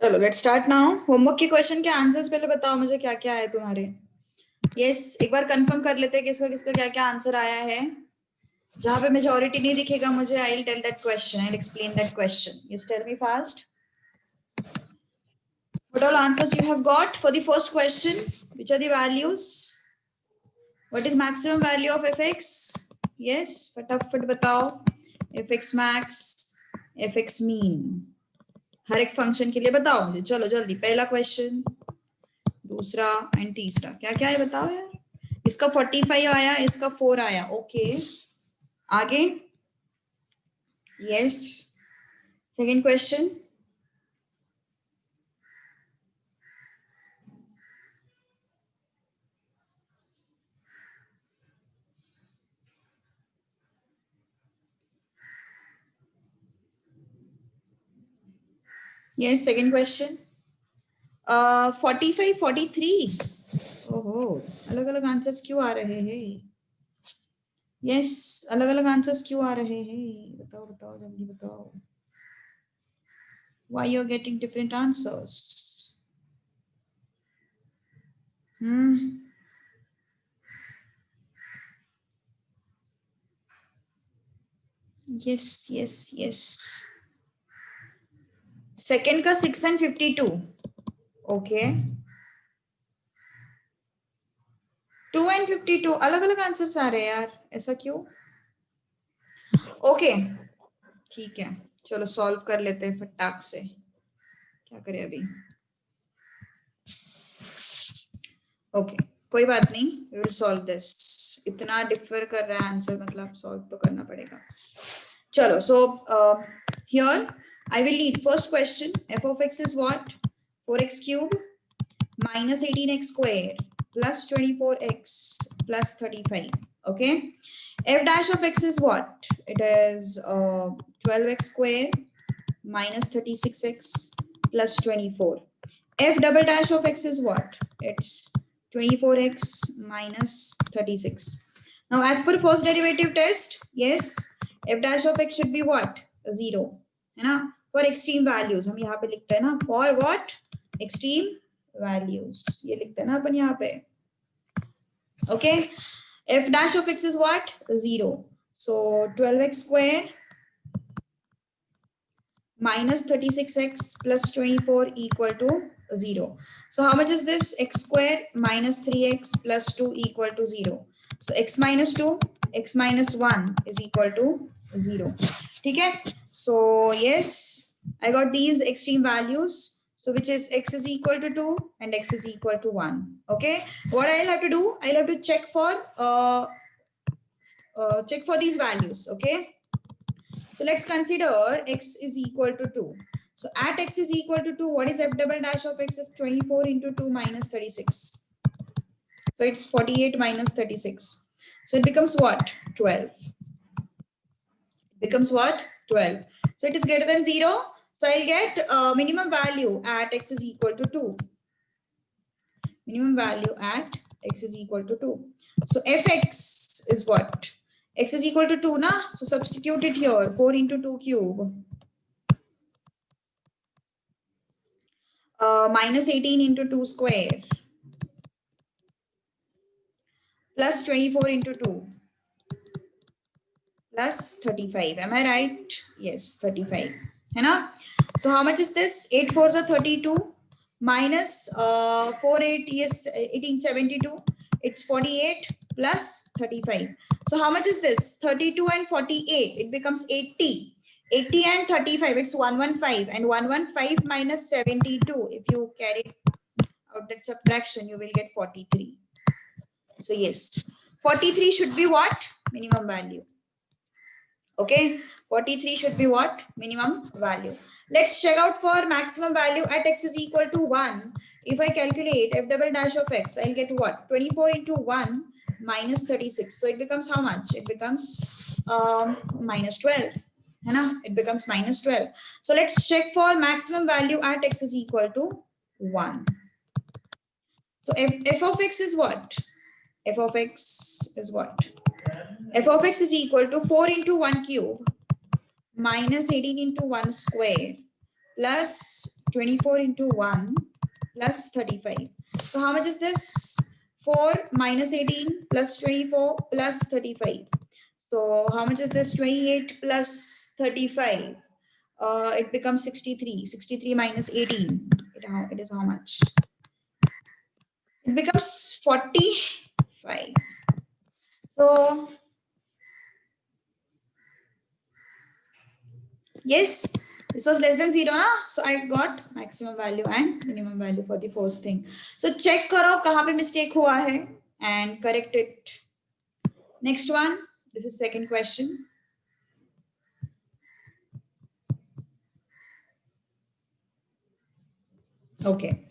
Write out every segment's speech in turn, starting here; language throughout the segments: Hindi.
चलो लेट स्टार्ट नाउ। होमवर्क के क्वेश्चन के आंसर्स पहले बताओ मुझे, क्या क्या है तुम्हारे। यस, एक बार कंफर्म कर लेते हैं किसका किसका क्या क्या आंसर आया है। जहां पे मेजॉरिटी नहीं दिखेगा मुझे, I will tell that question, I will explain that question. Yes, tell me fast what all answers you have got for the first question. Which are the values? What is maximum value of fx? Yes, फटाफट बताओ। fx max, fx mean, हर एक फंक्शन के लिए बताओ मुझे। चलो जल्दी, पहला क्वेश्चन, दूसरा एंड तीसरा क्या क्या है बताओ यार। इसका 45 आया, इसका 4 आया। ओके, आगे। Yes, second question. Yes, second question. 45 43। ओहो, अलग अलग आंसर्स क्यों आ रहे हैं। यस, अलग अलग आंसर्स क्यों आ रहे हैं, बताओ बताओ जल्दी बताओ। Why you're getting different answers? Yes yes yes, second का 6 and 52। ओके, 2 and 52 अलग अलग आंसर्स आ रहे हैं यार, ऐसा क्यों। ओके ठीक है, चलो सॉल्व कर लेते हैं फटाक से। क्या करें अभी। ओके, कोई बात नहीं, वी विल सॉल्व दिस। इतना डिफर कर रहा है आंसर, मतलब सॉल्व तो करना पड़ेगा। चलो, so here I will need first question. F of x is what? 4x cube minus 18x square plus 24x plus 35. Okay. F dash of x is what? It is 12x square minus 36x plus 24. F double dash of x is what? It's 24x minus 36. Now, as for first derivative test, yes, f dash of x should be what? 0, है ना। For extreme values हम यहाँ पे लिखते हैं ना, for what? Extreme values, ये लिखते हैं ना अपन यहाँ पे। Okay, f dash of x is what? 0. So 12x square minus 36x plus 24 equal to 0. So how much is this? X square minus 3x plus 2 equal to 0. So x minus 2, x minus 1 is equal to 0. ठीक है? So yes, I got these extreme values. So which is x is equal to 2 and x is equal to 1. Okay. What I'll have to do, I'll have to check for these values. Okay. So let's consider x is equal to 2. So at x is equal to 2, what is f double dash of x? Is 24 into 2 minus 36. So it's 48 minus 36. So it becomes what? 12. It becomes what? 12. So it is greater than 0. So I'll get minimum value at x is equal to 2. Minimum value at x is equal to 2. So fx is what? X is equal to 2, na? So substitute it here. 4 into 2 cube. Minus 18 into 2 square plus 24 into 2 plus 35. Am I right? Yes, 35. है ना? So how much is this? 8 4s are 32 minus 4 8, yes, 1872. It's 48 plus 35. So how much is this? 32 and 48. It becomes 80. 80 and 35. It's 115, and 115 minus 72. If you carry out that subtraction, you will get 43. So yes, 43 should be what? Minimum value. Okay, 43 should be what? Minimum value. Let's check out for maximum value at x is equal to 1. If I calculate f double dash of x, I'll get what? 24 into 1 minus 36. So it becomes how much? It becomes minus 12. It becomes minus 12. So let's check for maximum value at x is equal to 1. So f of x is what? F of x is what? F of x is equal to 4 into 1 cube minus 18 into 1 square plus 24 into 1 plus 35. So how much is this? 4 minus 18 plus 24 plus 35. So how much is this? 28 plus 35. It becomes 63. 63 minus 18. It is how much? It becomes 45. So yes, this was less than 0 na? So I got maximum value and minimum value for the first thing. So check karo kahan pe mistake hua hai and correct it. Next one, this is second question. Okay.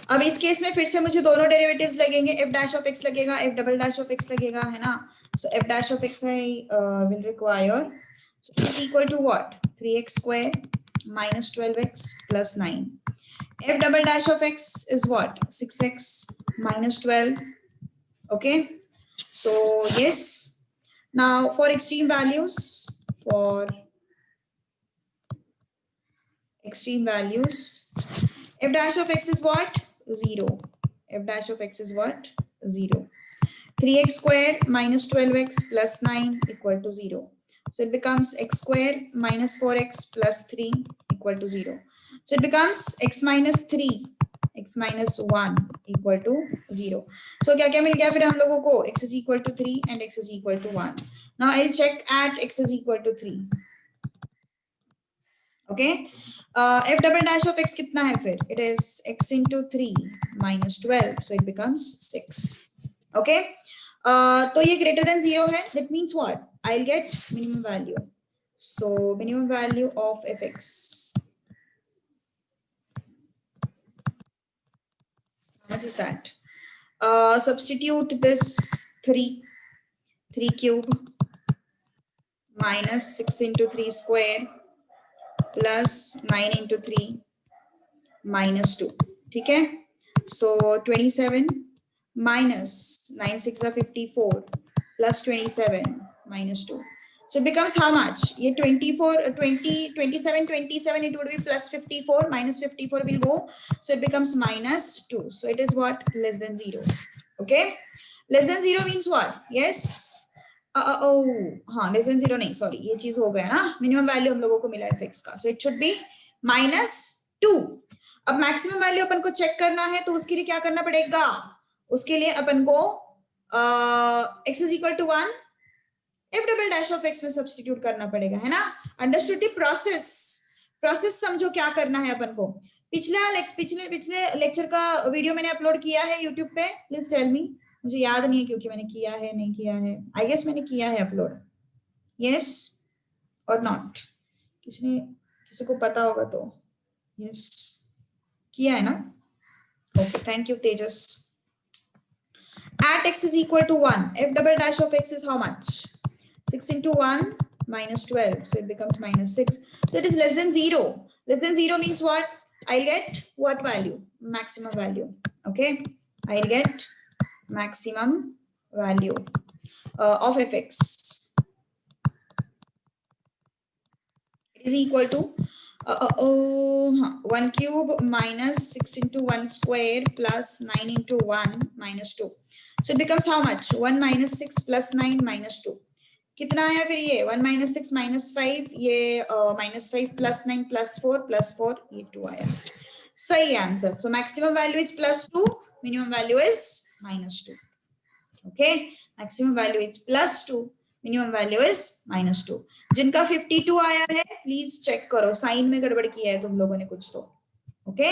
अब इस केस में फिर से मुझे दोनों डेरिवेटिव्स लगेंगे, f dash of x लगेगा, f double dash of x लगेगा, है ना? So f dash of x I will require. So it's equal to what? 3x square minus 12x plus 9. F double dash of x is what? 6x minus 12. Okay. So yes. Now for extreme values, f dash of x is what? 0. F dash of x is what? 0. 3x square minus 12x plus 9 equal to 0. So it becomes x square minus 4x plus 3 equal to 0. So it becomes x minus 3, x minus 1 equal to 0. So क्या क्या मिल गया फिर हम लोगों को? X is equal to 3 and x is equal to 1. Now I'll check at x is equal to 3. Okay. F double dash of x कितना है फिर? It is x into 3 minus 12. So it becomes 6. Okay. तो ये greater than 0 है. That means what? I'll get minimum value. So minimum value of fx. How much is that? Substitute this 3 cube minus 6 into 3 square plus 9 into 3 minus 2. ठीक है? So 27 minus 9 6 are 54 plus 27 minus 2. So it becomes how much? ये 27 it would be plus 54 minus 54 will go. So it becomes minus 2. So it is what? Less than 0. Okay? Less than 0 means what? Yes. हाँ less than 0 नहीं, sorry ये चीज हो गया ना, मिनिमम वैल्यू हम लोगों को मिला है fx का, so it should be -2. अब मैक्सिमम वैल्यू अपन को चेक करना है तो उसके लिए क्या करना पड़ेगा? उसके लिए अपन को x is equal to 1 f double dash of x में सब्स्टिट्यूट करना पड़ेगा, है ना? अंडरस्टूड द प्रोसेस समझो क्या करना है अपन को. पिछले लेक्चर का वीडियो मैंने अपलोड किया है यूट्यूब पे, प्लीज टेल मी. मुझे याद नहीं है क्योंकि मैंने किया है नहीं किया है. आई गेस मैंने किया है अपलोड. यस और नॉट? किसी को पता होगा तो यस किया है ना? Okay, thank you Tejas. At x is equal to 1, f double dash of x is how much? 6 into 1 minus 12, so it becomes minus 6. So it is less than 0. Less than 0 means what? I'll get what value? Maximum value. Okay, I'll get maximum value of fx. It is equal to 1 cube minus 6 into 1 square plus 9 into 1 minus 2. So it becomes how much? 1 minus 6 plus 9 minus 2. कितना आया फिर ये? 1 minus 6 minus 5, ये minus 5 plus 9 plus 4 ये 2 आया. सही answer. So maximum value is +2, minimum value is -2. Okay, maximum value is +2, minimum value is -2. जिनका 52 आया है प्लीज चेक करो, साइन में गड़बड़ किया है तुम लोगों ने कुछ तो. ओके,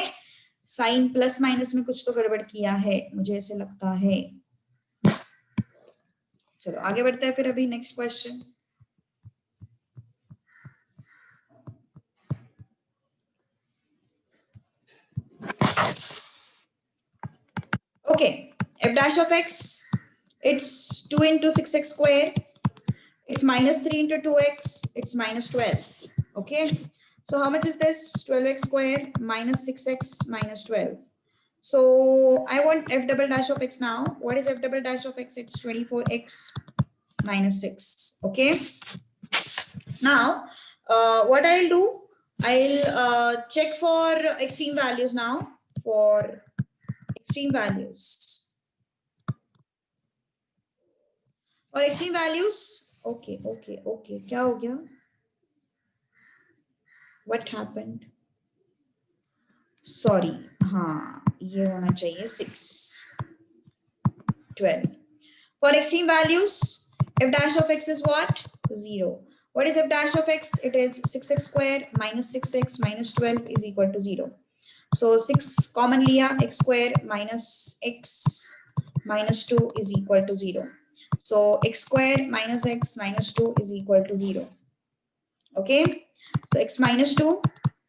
साइन प्लस माइनस में कुछ तो गड़बड़ किया है मुझे ऐसे लगता है. चलो आगे बढ़ते हैं फिर. अभी next question. Okay, f dash of x, it's 2 into 6x square, it's -3 into 2x, it's -12. Okay, so how much is this? 12x square minus 6x minus 12. So I want f double dash of x now. What is f double dash of x? It's 24x minus 6. Okay, now what I'll do, I'll check for extreme values now. For extreme values. For extreme values. Okay. क्या हो गया? What happened? Sorry. हाँ, ये होना चाहिए 6, 12. For extreme values, f dash of x is what? 0. What is f dash of x? It is 6x square minus 6x minus 12 is equal to 0. So 6 common liya, x square minus x minus 2 is equal to 0. So x square minus x minus 2 is equal to 0. Okay. So x minus 2,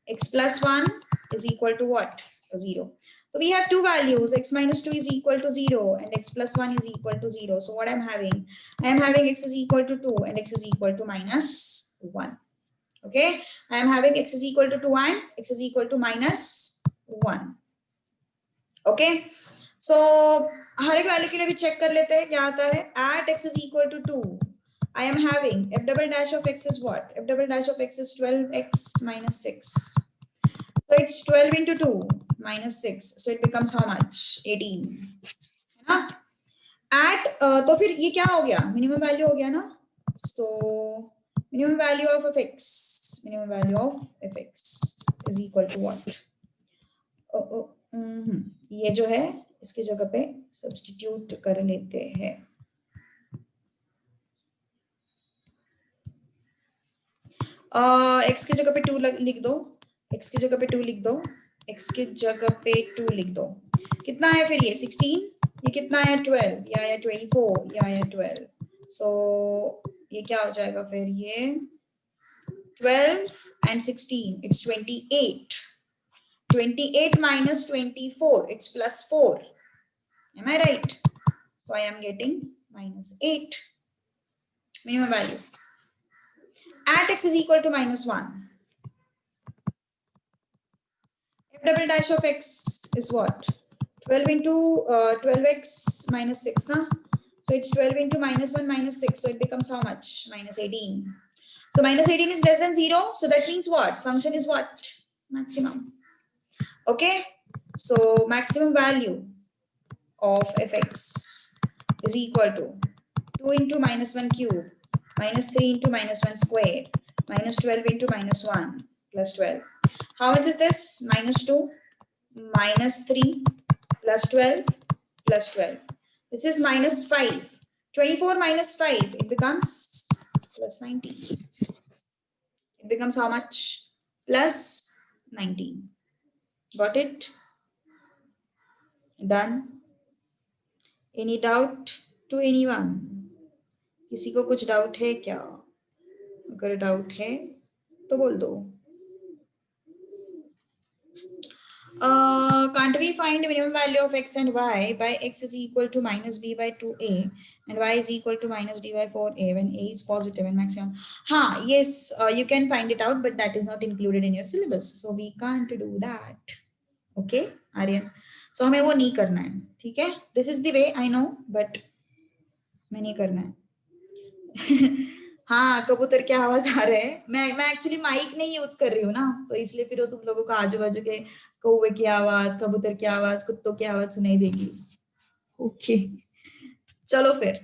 x plus 1 is equal to what? So 0. So we have two values, x minus 2 is equal to 0 and x plus 1 is equal to 0. So what I'm having? I am having x is equal to 2 and x is equal to minus 1. Okay. I am having x is equal to 2 and x is equal to minus 1. Okay. So हर एक वैल्यू के लिए भी चेक कर लेते हैं क्या आता है. At x is equal to 2. I am having f double dash of x is what? F double dash of x is 12x minus 6. So it's 12 into 2 minus 6. So it becomes how much? 18. है ना? At तो फिर ये क्या हो गया? Minimum value हो गया ना? So minimum value of fx. Minimum value of fx is equal to what? ये जो है इसकी जगह पे सब्स्टिट्यूट कर लेते हैं. x की जगह पे 2 लिख दो. x की जगह पे 2 लिख दो. x की जगह पे 2 लिख दो. कितना है फिर ये 16? ये कितना है 12? या 24 या 12. सो ये क्या हो जाएगा फिर? ये 12 and 16 it's 28. 28 minus 24 it's plus 4. Am I right? So I am getting minus 8. Minimum value. At x is equal to minus 1. F double dash of x is what? 12 into 12x minus 6, na? So it's 12 into minus 1 minus 6. So it becomes how much? Minus 18. So minus 18 is less than 0. So that means what? Function is what? Maximum. Okay. So maximum value of fx is equal to 2 into minus 1 cube minus 3 into minus 1 square minus 12 into minus 1 plus 12. How much is this? Minus 2 minus 3 plus 12 plus 12. This is minus 5. 24 minus 5, it becomes plus 19. It becomes how much? Plus 19. Got it? Done. Any doubt to anyone? किसी को कुछ डाउट है क्या? अगर डाउट है तो बोल दो. Can't we find the minimum value of x and y by x is equal to minus b by 2a and y is equal to minus d by 4a when a is positive and maximum? हाँ, yes, you can find it out, but that is not included in your syllabus, so we can't do that. Okay, Aryan. So हमें वो नहीं करना है, ठीक है? This is the way I know, but मैं नहीं करना है. हाँ, कबूतर की आवाज आ रहे हैं. मैं एक्चुअली माइक नहीं यूज कर रही हूँ ना, तो इसलिए फिर वो तुम लोगों को आजू बाजू के कौवे की आवाज, कबूतर की आवाज, कुत्तों की आवाज सुनाई देगी. ओके, चलो फिर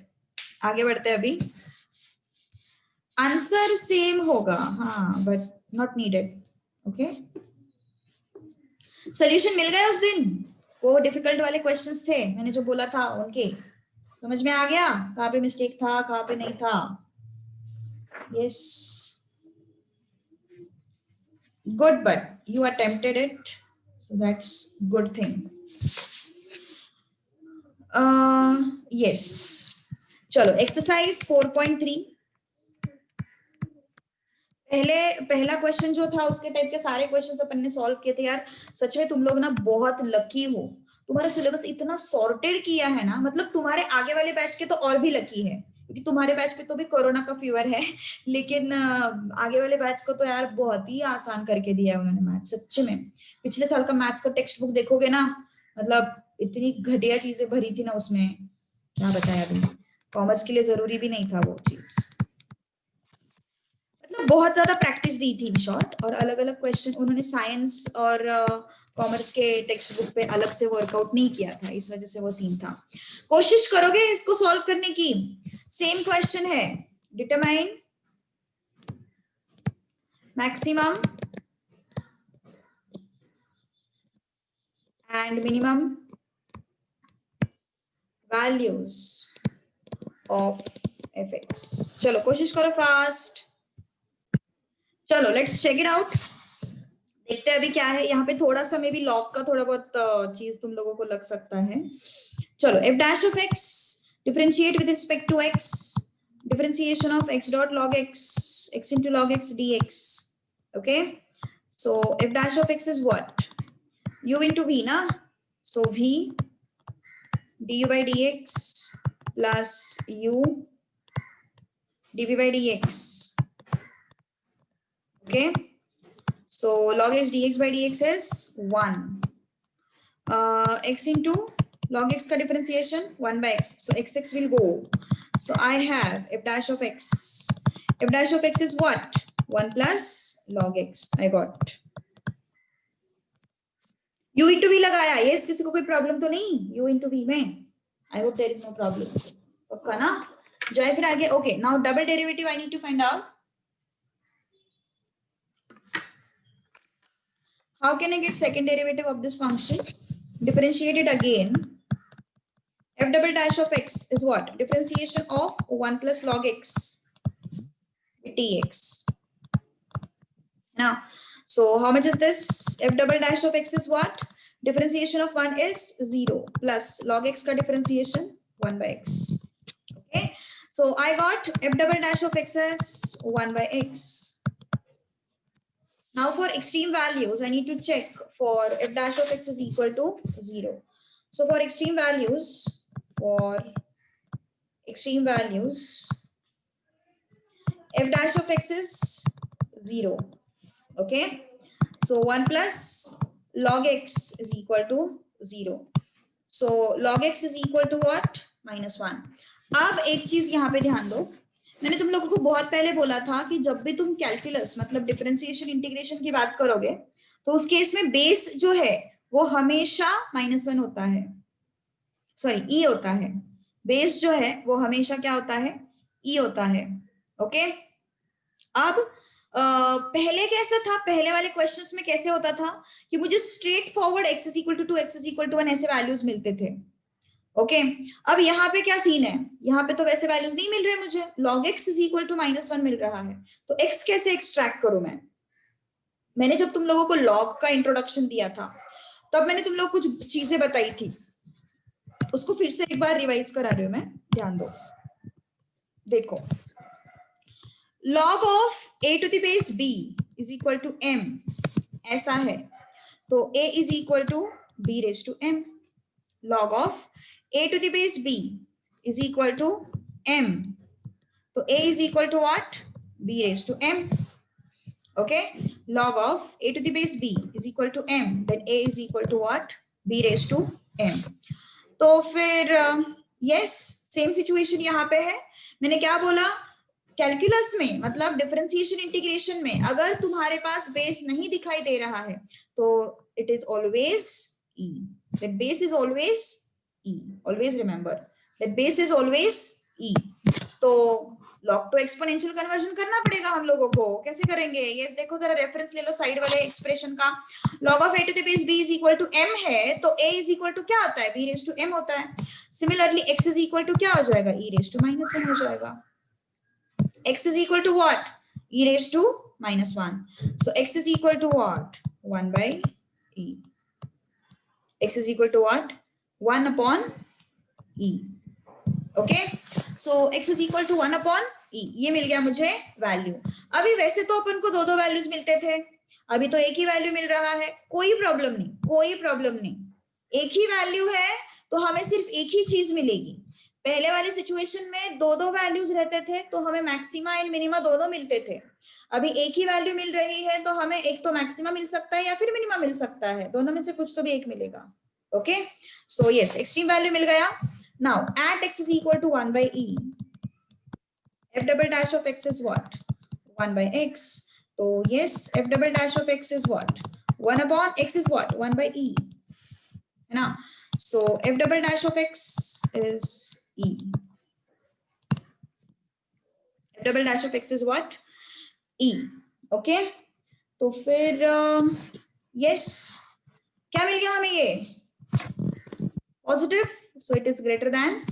आगे बढ़ते हैं. अभी आंसर सेम होगा, हाँ, but not needed. Okay, solution मिल गया उस दिन. वो डिफिकल्ट वाले क्वेश्चंस थे, मैंने जो बोला था उनके समझ में आ गया कहाँ पे मिस्टेक था, कहाँ पे नहीं था. Yes, good, but you attempted it, so that's good thing. Yes, चलो exercise 4.3. पहला क्वेश्चन जो था उसके टाइप के सारे क्वेश्चंस अपन ने सॉल्व किए थे यार. सच में तुम लोग ना बहुत लकी हो, तुम्हारा सिलेबस इतना सॉर्टेड किया है ना. मतलब तुम्हारे आगे वाले बैच के तो और भी लकी है, क्योंकि तुम्हारे बैच पे तो भी कोरोना का फीवर है, लेकिन आगे वाले बैच को तो यार बहुत ही आसान करके दिया है उन्होंने मैथ. सच्चे में पिछले साल का मैथ्स का टेक्स्ट बुक देखोगे ना, मतलब इतनी घटिया चीजें भरी थी ना उसमें, क्या बताया. अभी कॉमर्स के लिए जरूरी भी नहीं था वो चीज. बहुत ज्यादा प्रैक्टिस दी थी इन शॉर्ट, और अलग अलग क्वेश्चन उन्होंने साइंस और कॉमर्स के टेक्स्ट बुक पे अलग से वर्कआउट नहीं किया था, इस वजह से वो सीन था। कोशिश करोगे इसको सॉल्व करने की? सेम क्वेश्चन है, determine maximum and minimum values of fx। चलो कोशिश करो फास्ट, चलो लेट्स चेक इट आउट। देखते हैं अभी क्या है यहाँ पे। थोड़ा सा मे बी लॉग का थोड़ा बहुत चीज तुम लोगों को लग सकता है। चलो f dash of x differentiate with respect to x, differentiation of x dot log x, x into log x dx. Okay, so f dash of x is what? U into v na, so v du by dx plus u dv by dx. Okay, so log x dx by dx is 1. X into log x ka differentiation 1 by x, so x will go. So I have f dash of x. F dash of x is what? 1 plus log x. I got u into v लगाया। yes, किसी को कोई प्रॉब्लम तो नहीं u into v में? I hope there is no problem. पक्का ना? जाए फिर आगे। Okay, now double derivative I need to find out. How can I get second derivative of this function? Differentiate it again. F double dash of x is what? Differentiation of 1 plus log x dx. Now, so how much is this? F double dash of x is what? Differentiation of 1 is 0 plus log x ka differentiation 1 by x. Okay, so I got f double dash of x as 1 by x. Now for extreme values, I need to check for f dash of x is equal to 0. So for extreme values, f dash of x is 0. Okay, so 1 plus log x is equal to 0. So log x is equal to what? -1. अब एक चीज यहाँ पे ध्यान दो, मैंने तुम लोगों को बहुत पहले बोला था कि जब भी तुम कैलकुलस मतलब डिफरेंशिएशन इंटीग्रेशन की बात करोगे तो उस केस में बेस जो है वो हमेशा -1 होता है, सॉरी ई होता है। बेस जो है वो हमेशा क्या होता है? ई होता है। ओके, अब पहले कैसा था? पहले वाले क्वेश्चंस में कैसे होता था कि मुझे straightforward x is equal to 2, x is equal to 1 ऐसे वैल्यूज मिलते थे। ओके, अब यहाँ पे क्या सीन है? यहाँ पे तो वैसे वैल्यूज नहीं मिल रहे मुझे, log x is equal to -1 मिल रहा है, तो x कैसे एक्सट्रैक्ट करूं मैं? मैंने जब तुम लोगों को log का इंट्रोडक्शन दिया था तब मैंने तुम लोग कुछ चीजें बताई थी, उसको फिर से एक बार रिवाइज करा रही हूं मैं, ध्यान दो। देखो, log of a to the base b is equal to m ऐसा है, तो a is equal to b raised to m. log of a to the base b is equal to m, तो a is equal to what? b raised to m. Okay, log of a to the base b is equal to m, then a is equal to what? b raised to m. तो फिर यस, सेम सिचुएशन यहाँ पे है। मैंने क्या बोला? कैलकुलस में मतलब डिफरेंशिएशन इंटीग्रेशन में अगर तुम्हारे पास बेस नहीं दिखाई दे रहा है तो it is always e, that base is always e, always remember that base is always e. तो लॉग टू एक्सपोनेंशियल कन्वर्जन करना पड़ेगा हम लोगों को। कैसे करेंगे? यस, देखो जरा रेफरेंस ले लो साइड वाले एक्सप्रेशन का। log of a to the base b is equal to m है, तो a is equal to क्या होता है? b raised to m होता है। Similarly x is equal to क्या हो जाएगा? e raised to -1 हो जाएगा। x is equal to what? e raised to -1. So x is equal to what? 1 by e. x is equal to what? 1 upon e. Okay, so x is equal to 1 upon e. ये मिल गया मुझे वैल्यू। अभी वैसे तो अपन को दो वैल्यूज मिलते थे, अभी तो एक ही वैल्यू मिल रहा है, कोई प्रॉब्लम नहीं, कोई प्रॉब्लम नहीं। एक ही वैल्यू है तो हमें सिर्फ एक ही चीज मिलेगी। पहले वाली सिचुएशन में दो वैल्यूज रहते थे तो हमें मैक्सिमा एंड मिनिमा दोनों मिलते थे। अभी एक ही वैल्यू मिल रही है तो हमें एक तो मैक्सिमा मिल सकता है या फिर मिनिमा मिल सकता है, दोनों में से कुछ तो भी एक मिलेगा। Okay, so yes, extreme value मिल गया। Now at x is equal to 1 by e, f double dash of x is what? 1 by x. So yes, f double dash of x is what? 1 upon x is what? 1 by e. है ना? So f double dash of x is e. f double dash of x is what? e. Okay? तो फिर yes, क्या मिल गया हमें ये? Positive, so it is greater than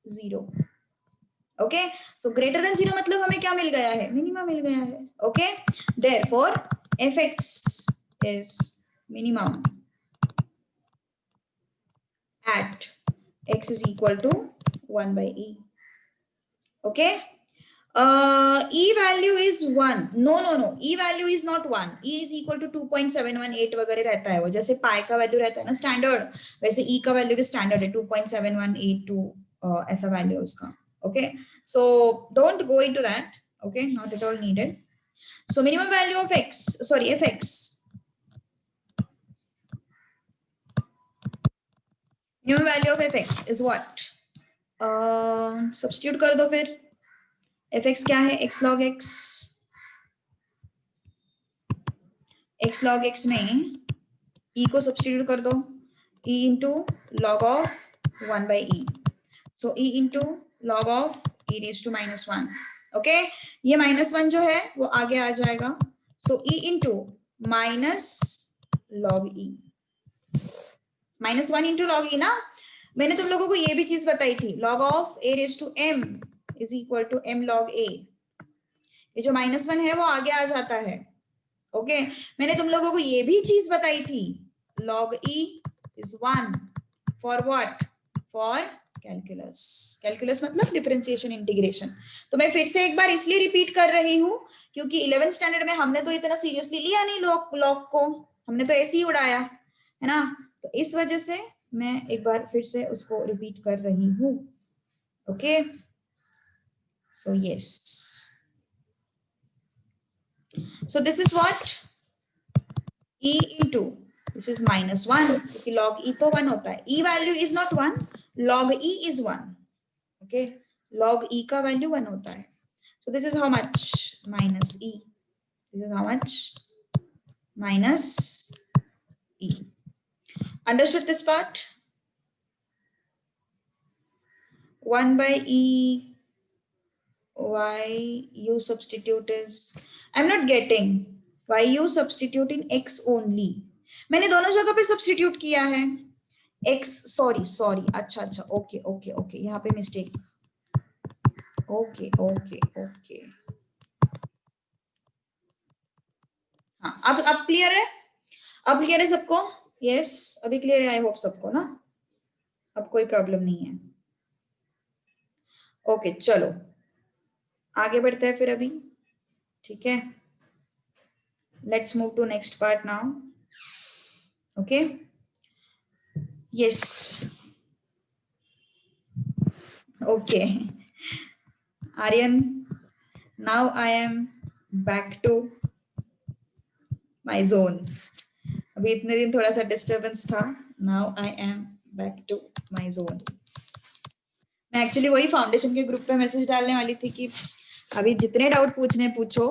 0. Okay, so greater than 0 मतलब हमें क्या मिल गया है? मिनिमम मिल गया है. Okay, therefore fx is minimum at x is equal to 1 by e. Okay, e value is 1. No, e value is not 1. E is equal to 2.718 वगैरह रहता है वो, जैसे पाई का वैल्यू रहता है ना स्टैंडर्ड, वैसे e का वैल्यू भी स्टैंडर्ड है 2.7182 ऐसा वैल्यू है उसका. Okay, so don't go into that. Okay, not at all needed. So minimum value of x, sorry, fx. Minimum value of fx is what? Substitute कर दो फिर. fx क्या है? x log x. x log x में e को substitute कर दो. e into log of 1 by e. So e into log of e raised to -1. Okay, ये -1 जो है वो आगे आ जाएगा. सो e into minus log e. -1 into log e ना. मैंने तुम लोगों को ये भी चीज बताई थी, log of a raised to m is equal to m log a. ये जो -1 है वो आगे आ जाता है. ओके, मैंने तुम लोगों को ये भी चीज बताई थी, log e is 1 for what? For calculus. Calculus मतलब डिफरेंशिएशन इंटीग्रेशन. तो मैं फिर से एक बार इसलिए रिपीट कर रही हूँ क्योंकि 11th स्टैंडर्ड में हमने तो इतना सीरियसली लिया नहीं लॉग को, हमने तो ऐसे ही उड़ाया है ना. तो इस वजह से मैं एक बार फिर से उसको रिपीट कर रही हूँ. Okay, so yes, so this is what? e into this is -1 क्योंकि log e तो 1 होता है. e value is not 1, log e is 1. okay, log e का वैल्यू 1 होता है. so this is how much? minus e. this is how much? minus e. understood this part? 1 by e, why you substitute is, I'm not getting why you substitute in x only. मैंने दोनों जगह पे सब्स्टिट्यूट किया है. x, सॉरी, अच्छा, ओके, यहाँ पे मिस्टेक. ओके, हाँ, अब क्लियर है? अब क्लियर है सबको? यस, अभी क्लियर है आई होप सबको ना. अब कोई प्रॉब्लम नहीं है. ओके, चलो आगे बढ़ते हैं फिर अभी. ठीक है, let's move to next part now. Okay, yes, okay Aryan, now I am back to my zone. अभी इतने दिन थोड़ा सा डिस्टर्बेंस था. Now I am back to my zone. मैं एक्चुअली वही फाउंडेशन के ग्रुप पे मैसेज डालने वाली थी कि अभी जितने डाउट पूछने पूछो.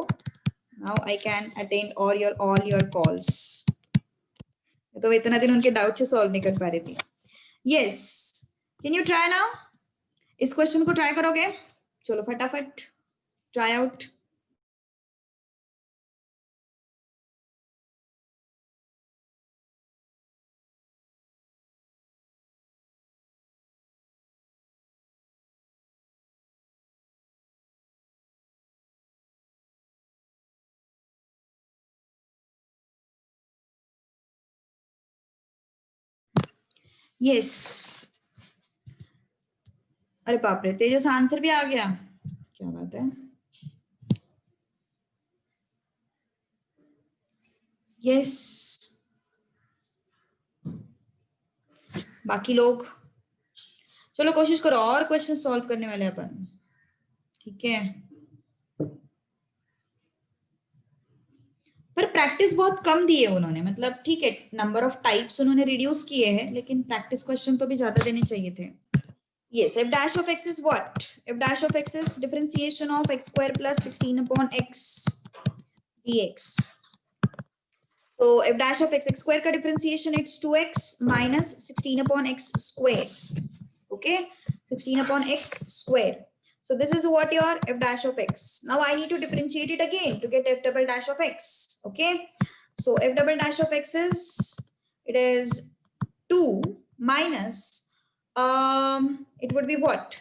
Now I can attend all your calls. तो इतना दिन उनके डाउट से सॉल्व नहीं कर पा रही थी. Yes, can you try now? इस क्वेश्चन को ट्राई करोगे? चलो फटाफट ट्राई आउट. यस, अरे बाप रे, तेजस आंसर भी आ गया, क्या बात है. यस, बाकी लोग चलो कोशिश करो और क्वेश्चन सॉल्व करने वाले अपन. ठीक है, पर प्रैक्टिस बहुत कम दी है उन्होंने. मतलब ठीक है, नंबर ऑफ टाइप्स उन्होंने रिड्यूस किए हैं, लेकिन प्रैक्टिस क्वेश्चन तो भी ज्यादा देने चाहिए थे. Yes, f dash of x is what? f dash of x is differentiation of x square plus 16 upon x dx. So f dash of x square का differentiation it's 2x minus 16 upon x square. Okay, 16 upon x square. So this is what your f dash of x. Now I need to differentiate it again to get f double dash of x. Okay, so f double dash of x is, it is 2 minus it would be what,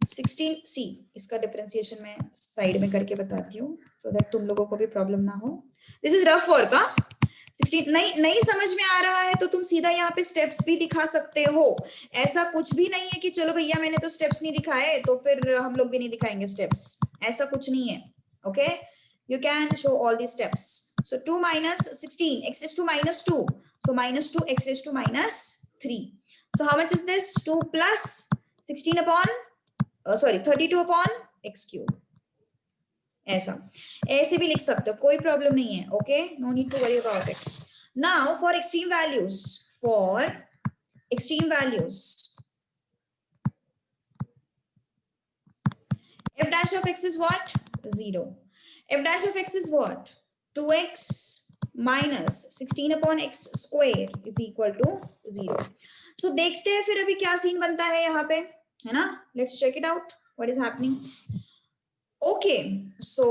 16. सी इसका डिफरेंशिएशन मैं साइड में करके बताती हूँ सो दैट तुम लोगों को भी प्रॉब्लम ना हो. This is rough work. 16 नहीं समझ में आ रहा है तो तुम सीधा यहाँ पे स्टेप्स भी दिखा सकते हो. ऐसा कुछ भी नहीं है कि चलो भैया मैंने तो स्टेप्स नहीं दिखाए तो फिर हम लोग भी नहीं दिखाएंगे स्टेप्स. ऐसा कुछ नहीं है. Okay, you can show all the steps. So 2 minus 16 x raised to minus 2, so minus 2 x raised to minus 3. So how much is this? 2 plus 16 upon 32 upon x cube. ऐसा ऐसे भी लिख सकते हो, कोई प्रॉब्लम नहीं है. Okay, no need to worry about it. Now for extreme values, f dash of x is what? 0. f dash of x is what? 2x minus 16 upon x square is equal to 0. So देखते हैं फिर अभी क्या सीन बनता है यहाँ पे, है ना? Let's check it out. What is happening? Okay, so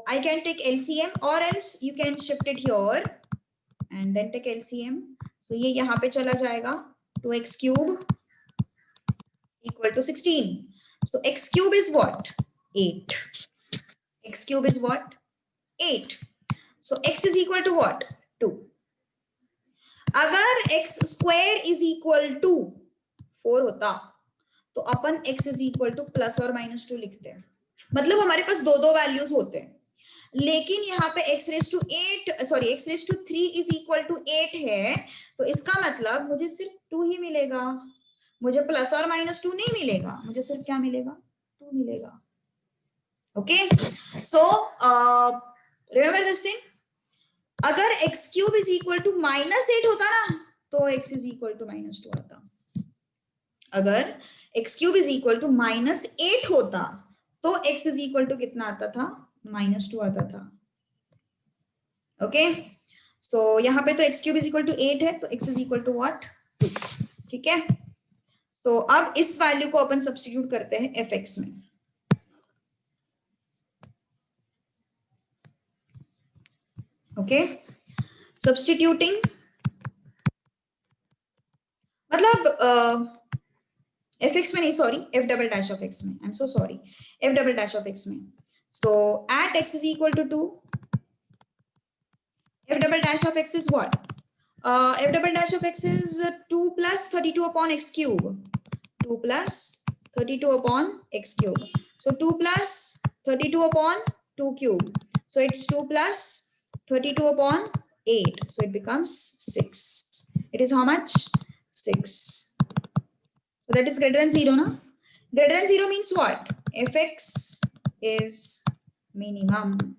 I can take LCM or else you can shift it here and then take LCM. So ये यहाँ पे चला जाएगा. 2x cube equal to 16. So x cube is what? 8. X cube is what? 8. So x is equal to what? 2. अगर x square is equal to 4 होता तो अपन x is equal to plus or minus 2 लिखते हैं. मतलब हमारे पास दो वैल्यूज होते हैं. लेकिन यहाँ पे x raised to 3 is equal to 8 है तो इसका मतलब मुझे सिर्फ 2 ही मिलेगा. मुझे प्लस और माइनस 2 नहीं मिलेगा, मुझे सिर्फ क्या मिलेगा? 2 मिलेगा. Okay, so remember this thing. अगर x cube is equal to -8 होता ना तो x इज इक्वल टू -2 आता. अगर x cube is equal to -8 होता तो x इज इक्वल टू कितना आता था? -2 आता था. ओके, सो यहाँ पे तो x cube is equal to 8 है तो x is equal to what? 2. ठीक है, सो अब इस वैल्यू को अपन सब्स्टिट्यूट करते हैं fx में. ओके, सब्स्टिट्यूटिंग मतलब fx में नहीं, sorry, f double dash of x में. I am so sorry, f double dash of x में. So at x is equal to 2, f double dash of x is what? F double dash of x is 2 plus 32 upon x cube. 2 plus 32 upon x cube. So 2 plus 32 upon 2 cube. So it's 2 plus 32 upon 8. So it becomes 6. It is how much? 6. So that is greater than 0, na? Greater than 0 means what? Fx is minimum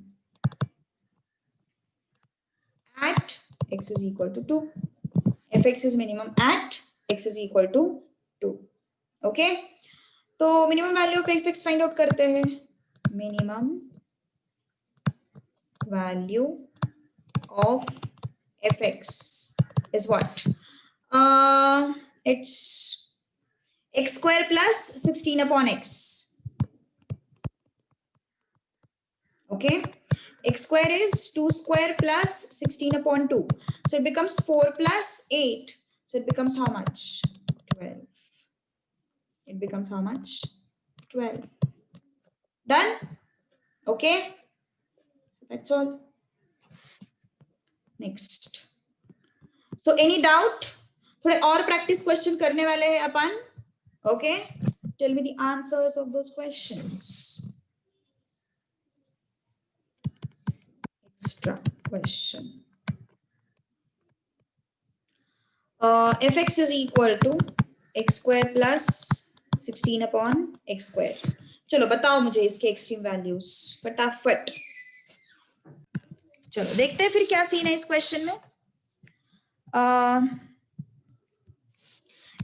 at x is equal to 2. Fx is minimum at x is equal to 2. Okay, तो minimum value of fx find out करते हैं. Minimum value of fx is what? It's x square plus 16 upon x. Okay, x square is 2 square plus 16 upon 2. So it becomes 4 plus 8. So it becomes how much? 12. It becomes how much? 12. Done? Okay. That's all. Next. So any doubt? थोड़े और practice question करने वाले हैं अपन. Okay. Tell me the answers of those questions. Extra question. Fx is equal to x square plus 16 upon x square. चलो बताओ मुझे इसके एक्सट्रीम वैल्यूज फटाफट. चलो देखते हैं फिर क्या सीन है इस क्वेश्चन में.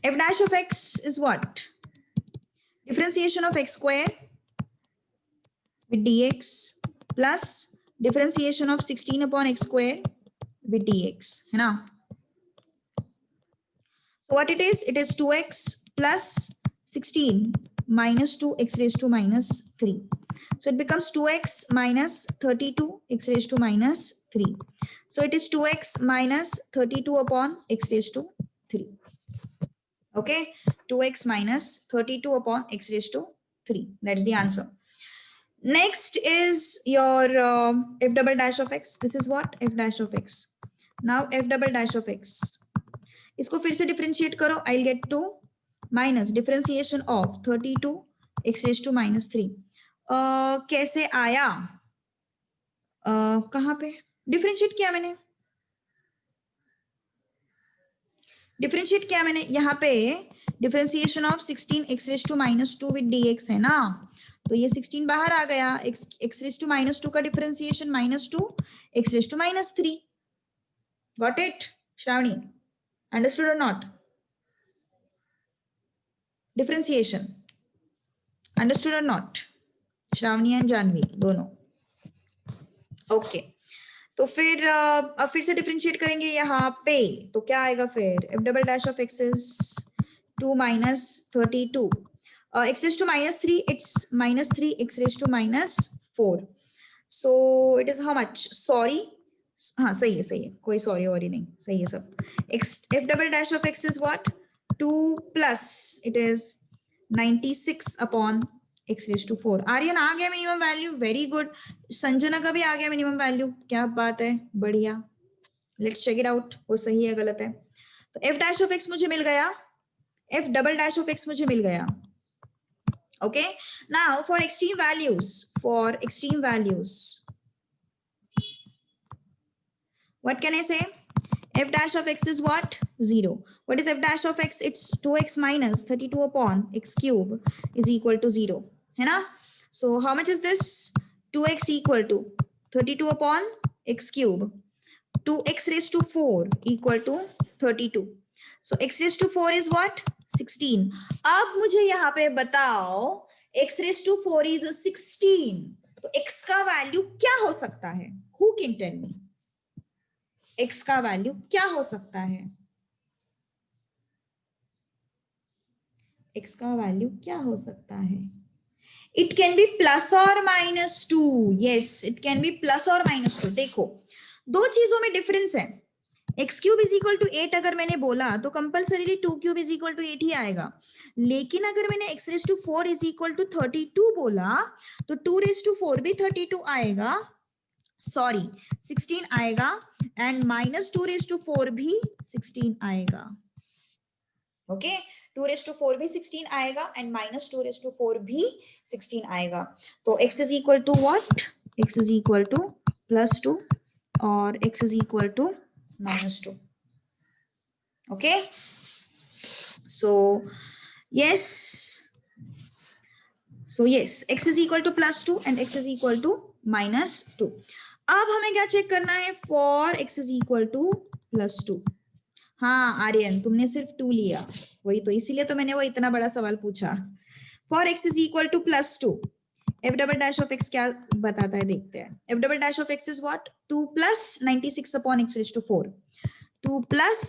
f dash of x is what? Differentiation of x square with dx plus differentiation of 16 upon x square with dx, है ना. So what it is 2x plus 16 minus 2x raised to minus 3. So it becomes 2x minus 32 x raised to minus 3. So it is 2x minus 32 upon x raised to 3. Okay, 2x minus 32 upon x raised to 3. That's the answer. Next is your f double dash of x. This is what? F dash of x. Now f double dash of x. इसको फिर से डिफरेंशिएट करो. I will get 2 minus differentiation of 32 x raise to minus 3. कैसे आया? कहाँ पे डिफरेंशिएट किया मैंने? डिफरेंशिएट किया मैंने यहाँ पे. Differentiation of 16 x raise to minus 2 with dx है ना. तो ये 16 बाहर आ गया. x रेज टू माइनस 2 का differentiation minus 2 x raise to minus 3. Got it Shravani? Understood or not? Differentiation. Understood or not? Shravani and Janvi दोनों. Okay. तो फिर से डिफरेंशिएट करेंगे यहाँ पे. तो क्या आएगा फिर? f double dash of x is 2 minus 32. X raised to minus 3. It's minus 3 x raised to minus 4. So it is how much? Sorry. हाँ सही है कोई सॉरी वॉरी नहीं, सही है सब. f double dash of x is what? 2 plus it is 96 upon x raised to 4. Aryan आ गया minimum value. Very good. Sanjana का भी आ गया मिनिमम वैल्यू. क्या बात है, बढ़िया. Let's check it out. वो सही है गलत है. तो f dash of x मुझे मिल गया. f double dash of x मुझे मिल गया. Okay. Now for extreme values, what can I say? F dash of x is what? 0. What is f dash of x? It's 2x minus 32 upon x cube is equal to 0. है ना? So how much is this? 2x equal to 32 upon x cube. 2x raised to 4 equal to 32. So x raised to 4 is what? 16. अब मुझे यहाँ पे बताओ x raised to 4 is 16. तो x का वैल्यू क्या हो सकता है? Who can tell me? x का वैल्यू क्या हो सकता है? x का वैल्यू क्या हो सकता है? It can be plus or minus 2. Yes, it can be plus or minus 2. देखो दो चीजों में डिफरेंस है. x cube is equal to 8 अगर मैंने बोला तो compulsorily 2 cube is equal to 8 ही आएगा. लेकिन अगर मैंने x raise to 4 is equal to 32 बोला तो 2 रेज टू 4 भी 32 आएगा. सॉरी 16 आएगा. एंड माइनस 2 रेज टू 4 भी 16 आएगा. ओके 2 रेज टू 4 भी 16 आएगा एंड माइनस 2 रेज टू 4 भी 16 आएगा. तो x is equal to what? x is equal to plus 2 और x is equal to minus 2. Okay, so yes, x is equal to plus 2 and x is equal to minus 2. अब हमें क्या चेक करना है? for x is equal to plus 2. हाँ आर्यन तुमने सिर्फ 2 लिया, वही तो इसीलिए तो मैंने वो इतना बड़ा सवाल पूछा. for x is equal to plus 2. f double dash of x क्या बताता है देखते हैं. f double dash of x is what? 2 plus 96 upon x raised to 4. 2 plus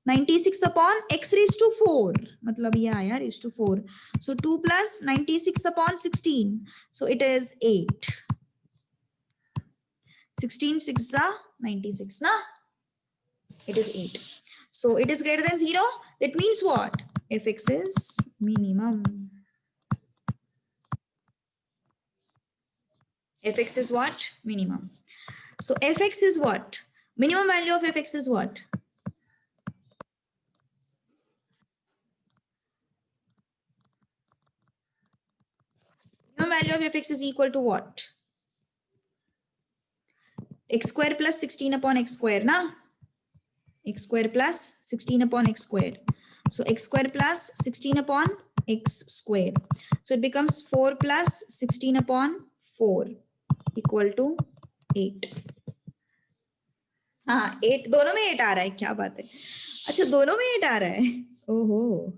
96 upon x raised to 4. मतलब ये आया raised to 4. So 2 plus 96 upon 16. So it is 8. 16 6 96 na? It is 8. So it is greater than 0. That means what? fx is minimum. fx is what? Minimum. So fx is what? Minimum value of fx is what? Minimum value of fx is equal to what? X square plus 16 upon x square, na? X square plus 16 upon x square. So x square plus 16 upon x square. So it becomes 4 plus 16 upon 4 equal to 8. हाँ 8 दोनों में 8 आ रहा है. क्या बात है. अच्छा दोनों में 8 आ रहा है. ओहो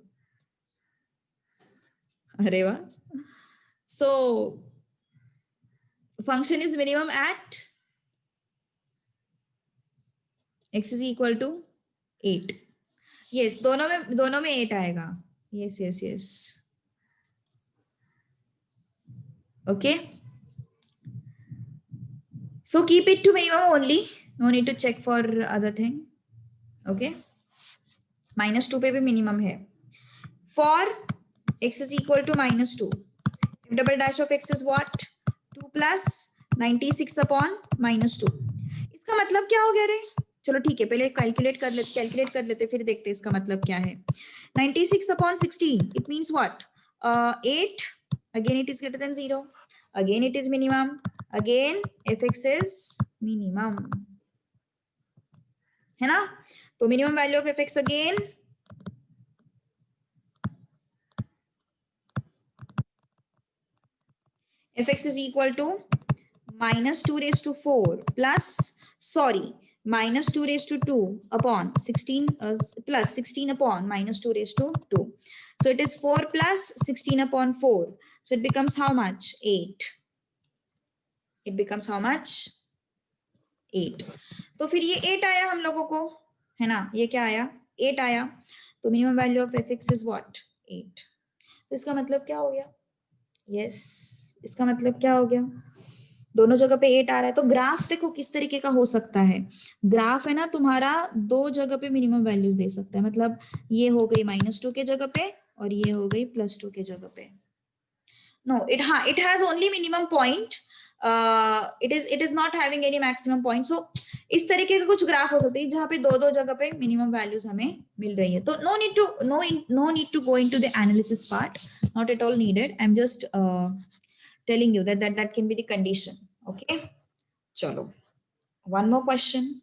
अरे वाह. So function is minimum at x is equal to 8. Yes, दोनों में 8 आएगा. Yes yes yes. Okay, so keep it to minimum only, no need to check for other thing. Okay, -2 पे भी मिनिमम है. For x is equal to -2, f double dash of x is what? 2 plus 96 upon -2. इसका मतलब क्या हो गया रे? चलो ठीक है, पहले कैलकुलेट कर लेते फिर देखते इसका मतलब क्या है. 96 upon 16, it means what? 8. Again it is greater than 0. Again it is minimum. Again fx is minimum, है ना? तो minimum value of fx again fx is equal to -2 raised to 4 plus, sorry, -2 raised to 2 upon 16 plus 16 upon -2 raised to 2. So it is 4 plus 16 upon 4. So it becomes how much? 8. It becomes how much? 8. तो फिर ये 8 आया हम लोगों को, है ना? ये क्या आया? 8 आया. तो minimum value of fx is what? 8. तो इसका मतलब क्या हो गया? यस, इसका मतलब क्या हो गया? दोनों जगह पे 8 आ रहा है. तो ग्राफ देखो किस तरीके का हो सकता है. ग्राफ है ना तुम्हारा, दो जगह पे मिनिमम वैल्यूज दे सकता है. मतलब ये हो गई -2 के जगह पे और ये हो गई +2 के जगह पे. No, it has only minimum point. It is not having any maximum point. So इस तरीके के कुछ ग्राफ हो सकते हैं जहाँ पे दो जगह पे मिनिमम वैल्यूज हमें मिल रही है. तो no need to go into the analysis part, not at all needed. I'm just telling you that can be the condition. Okay, चलो one more question.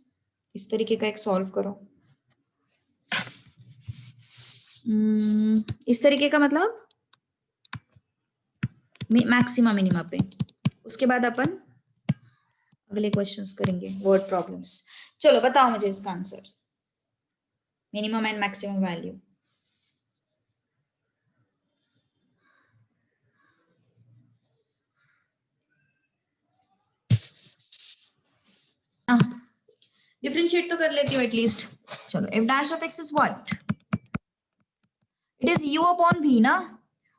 इस तरीके का एक सॉल्व करो. इस तरीके का मतलब मैक्सिमा मिनिमा पे. उसके बाद अपन अगले क्वेश्चंस करेंगे, वर्ड प्रॉब्लम्स. चलो बताओ मुझे इसका answer, minimum and maximum value. Differentiate तो कर लेती हूँ एटलीस्ट. चलो f dash of x is what? It is u upon v ना.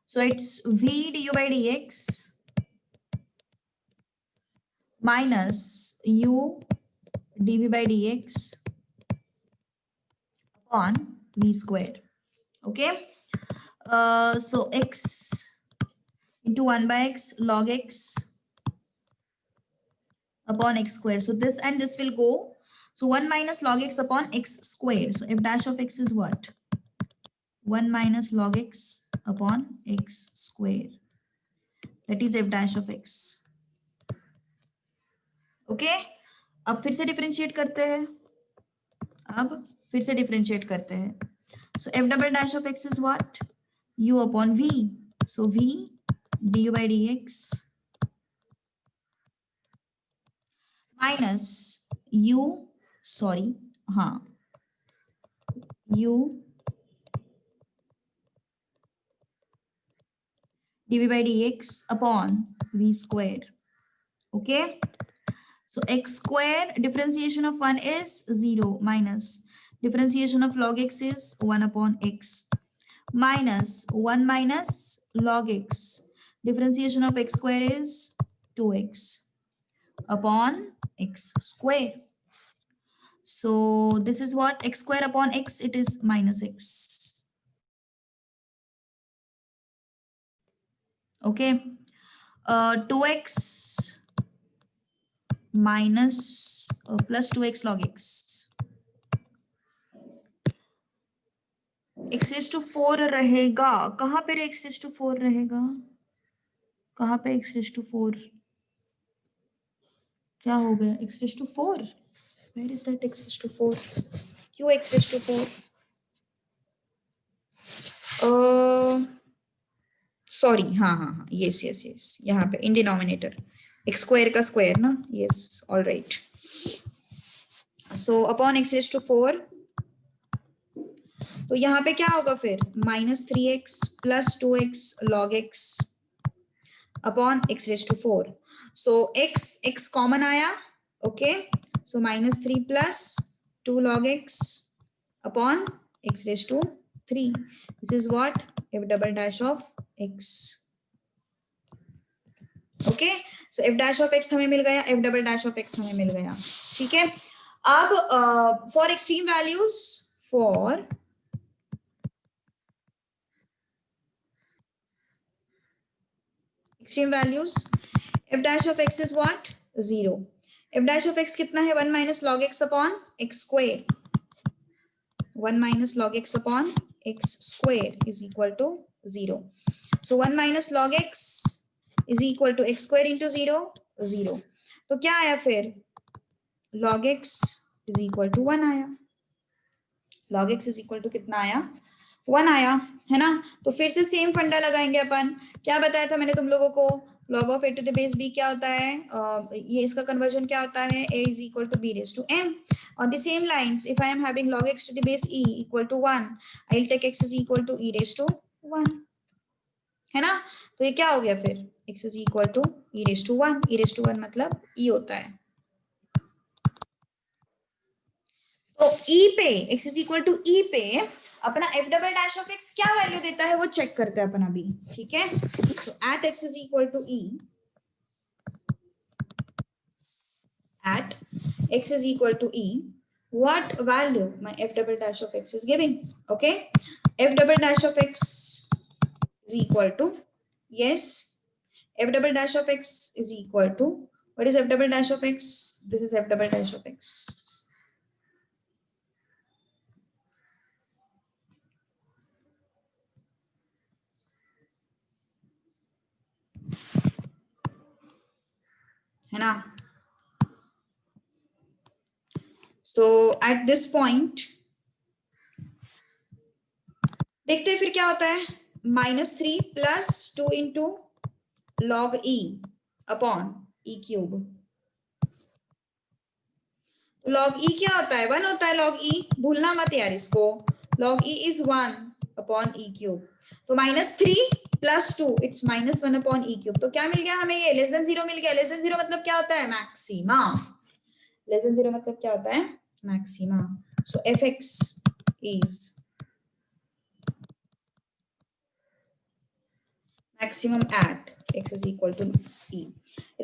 So it's v du by dx minus u dv by dx upon v square. Okay, so x into 1 by x log x upon x square. So this and this will go. So 1 minus log x upon x square. So f dash of x is what? 1 minus log x upon x square. That is f dash of x. Okay, अब फिर से डिफरेंशिएट करते हैं. So f double dash of x is what? U upon v. So v du by dx minus u, sorry, u dv by dx upon v square. Okay, so x square, differentiation of 1 is 0 minus differentiation of log x is 1 upon x minus 1 minus log x, differentiation of x square is 2x upon x square. So this is what? X square upon x, it is minus x. Okay, 2x minus plus 2x log x. x raised to 4 रहेगा. कहाँ पे x raised to 4 रहेगा? कहाँ पे x raised to 4? क्या हो गया? x raised to 4? Where is that x raised to 4? क्यों x raised to 4? सॉरी, हाँ, yes, यहाँ पे इन डिनोमिनेटर x स्क्वायर का स्क्वायर ना. yes, all right. So upon x raised to 4, तो यहाँ पे क्या होगा फिर? -3x plus 2x log x upon x raised to 4. So x common आया. Okay, so -3 plus 2 log x upon x raised to 3. This is what? F double dash of x. Okay, so f dash of x हमें मिल गया, f double dash of x हमें मिल गया. ठीक है, अब for extreme values, for extreme values, f dash of x is what? 0. f dash of x कितना है? 1 minus log x upon x square. 1 minus log x upon x square is equal to 0. So 1 minus log x is equal to x square into 0, 0. तो क्या आया फिर? log x is equal to 1 आया. log x is equal to कितना आया? 1 आया, है ना. तो फिर से सेम फंडा लगाएंगे अपन. क्या बताया था मैंने तुम लोगों को? log of a to the base b क्या होता है? ये इसका कन्वर्जन क्या होता है? a is equal to b raised to m. On the same lines, if I am having log x to the base e equal to 1, I'll take x is equal to e raised to 1, है ना. तो ये क्या हो गया फिर? x is equal to e raised to 1. e raised to 1 मतलब e होता है. तो e पे, x is equal to e पे अपना f double dash of x क्या वैल्यू देता है वो चेक करते हैं अपन अभी. ठीक है, तो eight x is equal to e, at x is equal to e, what value my f double dash of x is giving? Okay, f double dash of x is equal to, yes, f double dash of x is equal to, what is f double dash of x? This is f double dash of x. है ना. So at this point देखते हैं फिर क्या होता है. -3 plus 2 into log e upon e cube. log e क्या होता है? 1 होता है log e, भूलना मत यार इसको. log e is 1 upon e cube. तो -3 plus 2 it's -1 upon e cube. तो क्या मिल गया हमें? ये लेस देन 0 मिल गया. लेस देन 0 मतलब क्या होता है? मैक्सिमा. लेस देन 0 मतलब क्या होता है? Maxima. So fx is maximum at x is equal to e.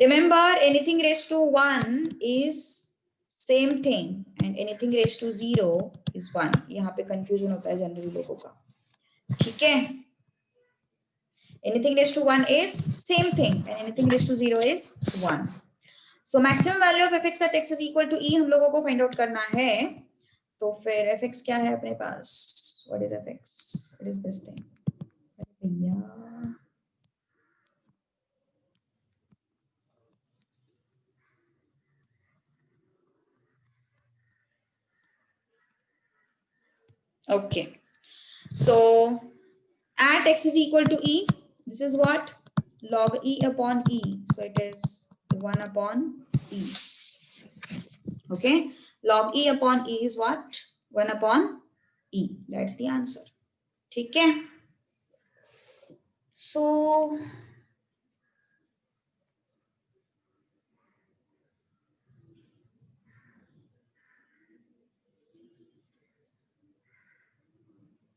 Remember, anything raised to 1 is same thing and anything raised to 0 is 1. यहाँ पे confusion होता है जनरली लोगों का. ठीक है, anything raised to 1 is same thing and anything raised to 0 is 1. So maximum value of fx at x is equal to e हम लोगों को find out करना है. तो फिर fx क्या है अपने पास? What is fx? What is this thing? भैया okay, so at x is equal to e, this is what? Log e upon e, so it is 1 upon e. Okay, log e upon e is what? 1 upon e. That's the answer. ठीक है, so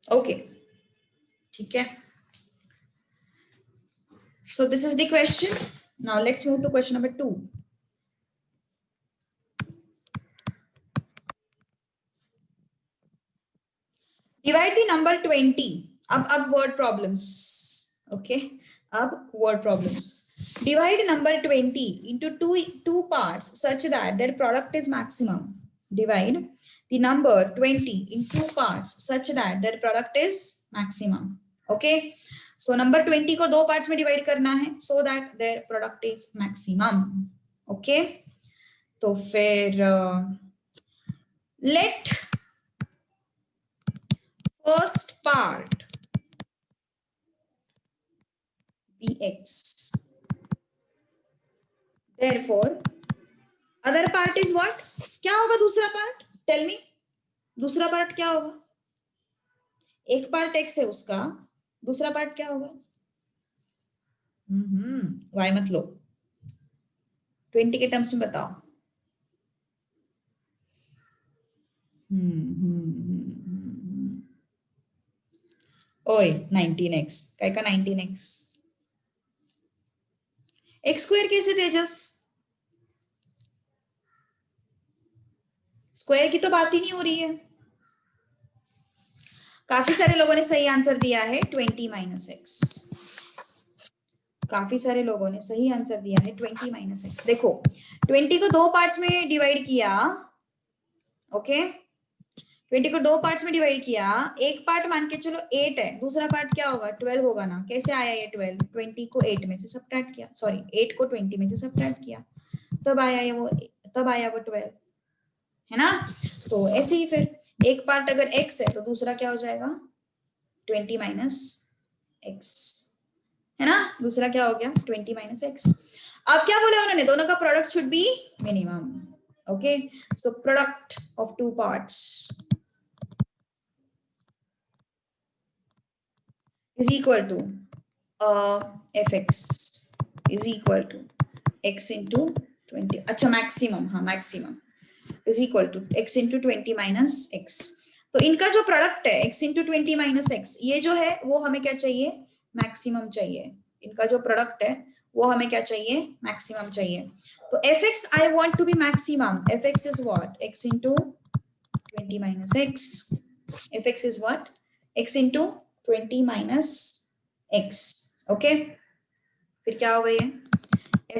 okay, ठीक है. So this is the question. Now let's move to question number 2. Divide the number 20. अब word problems. Okay, अब word problems. Divide number 20 into two parts such that their product is maximum. Divide the number 20 in two parts such that their product is maximum. Okay, so number 20 को दो parts में divide करना है so that their product is maximum. Okay, तो फिर let first part be x. Therefore, other part is what? क्या होगा दूसरा part? Tell me. दूसरा part क्या होगा? एक part x है उसका, दूसरा part क्या होगा? y मत लो, 20 के टर्म्स में बताओ. ओए 19x काय का 19x x स्क्वायर कैसे तेजस? स्क्वायर की तो बात ही नहीं हो रही है। काफी सारे लोगों ने सही आंसर दिया है 20 माइनस एक्स। काफी सारे लोगों ने सही आंसर दिया है 20 माइनस एक्स। देखो 20 को दो पार्ट्स में डिवाइड किया। ओके 20 को दो पार्ट्स में डिवाइड किया। एक पार्ट मान के चलो 8 है, दूसरा पार्ट क्या होगा 12 होगा ना। कैसे आया ये 12? 20 को 8 में से सब्ट्रैक्ट किया, सॉरी 8 को 20 में से सब्ट्रैक्ट किया, तब आया ये वो, तब आया वो 12, है ना। तो ऐसे ही फिर एक पार्ट अगर x है तो दूसरा क्या हो जाएगा 20 माइनस एक्स, है ना। दूसरा क्या हो गया 20 माइनस एक्स। अब क्या बोले उन्होंने, दोनों का product should be minimum. Okay so product of two parts is equal to fx is equal to x into 20, अच्छा मैक्सिमम, हाँ maximum is equal to x into 20 minus x। तो इनका जो प्रोडक्ट है x into 20 minus x, ये जो है वो हमें क्या चाहिए मैक्सिमम चाहिए। इनका जो प्रोडक्ट है वो हमें क्या चाहिए मैक्सिमम चाहिए। तो fx I want to be maximum, fx is what x into 20 minus x, fx is what x into 20 minus x। Okay फिर क्या होगा ये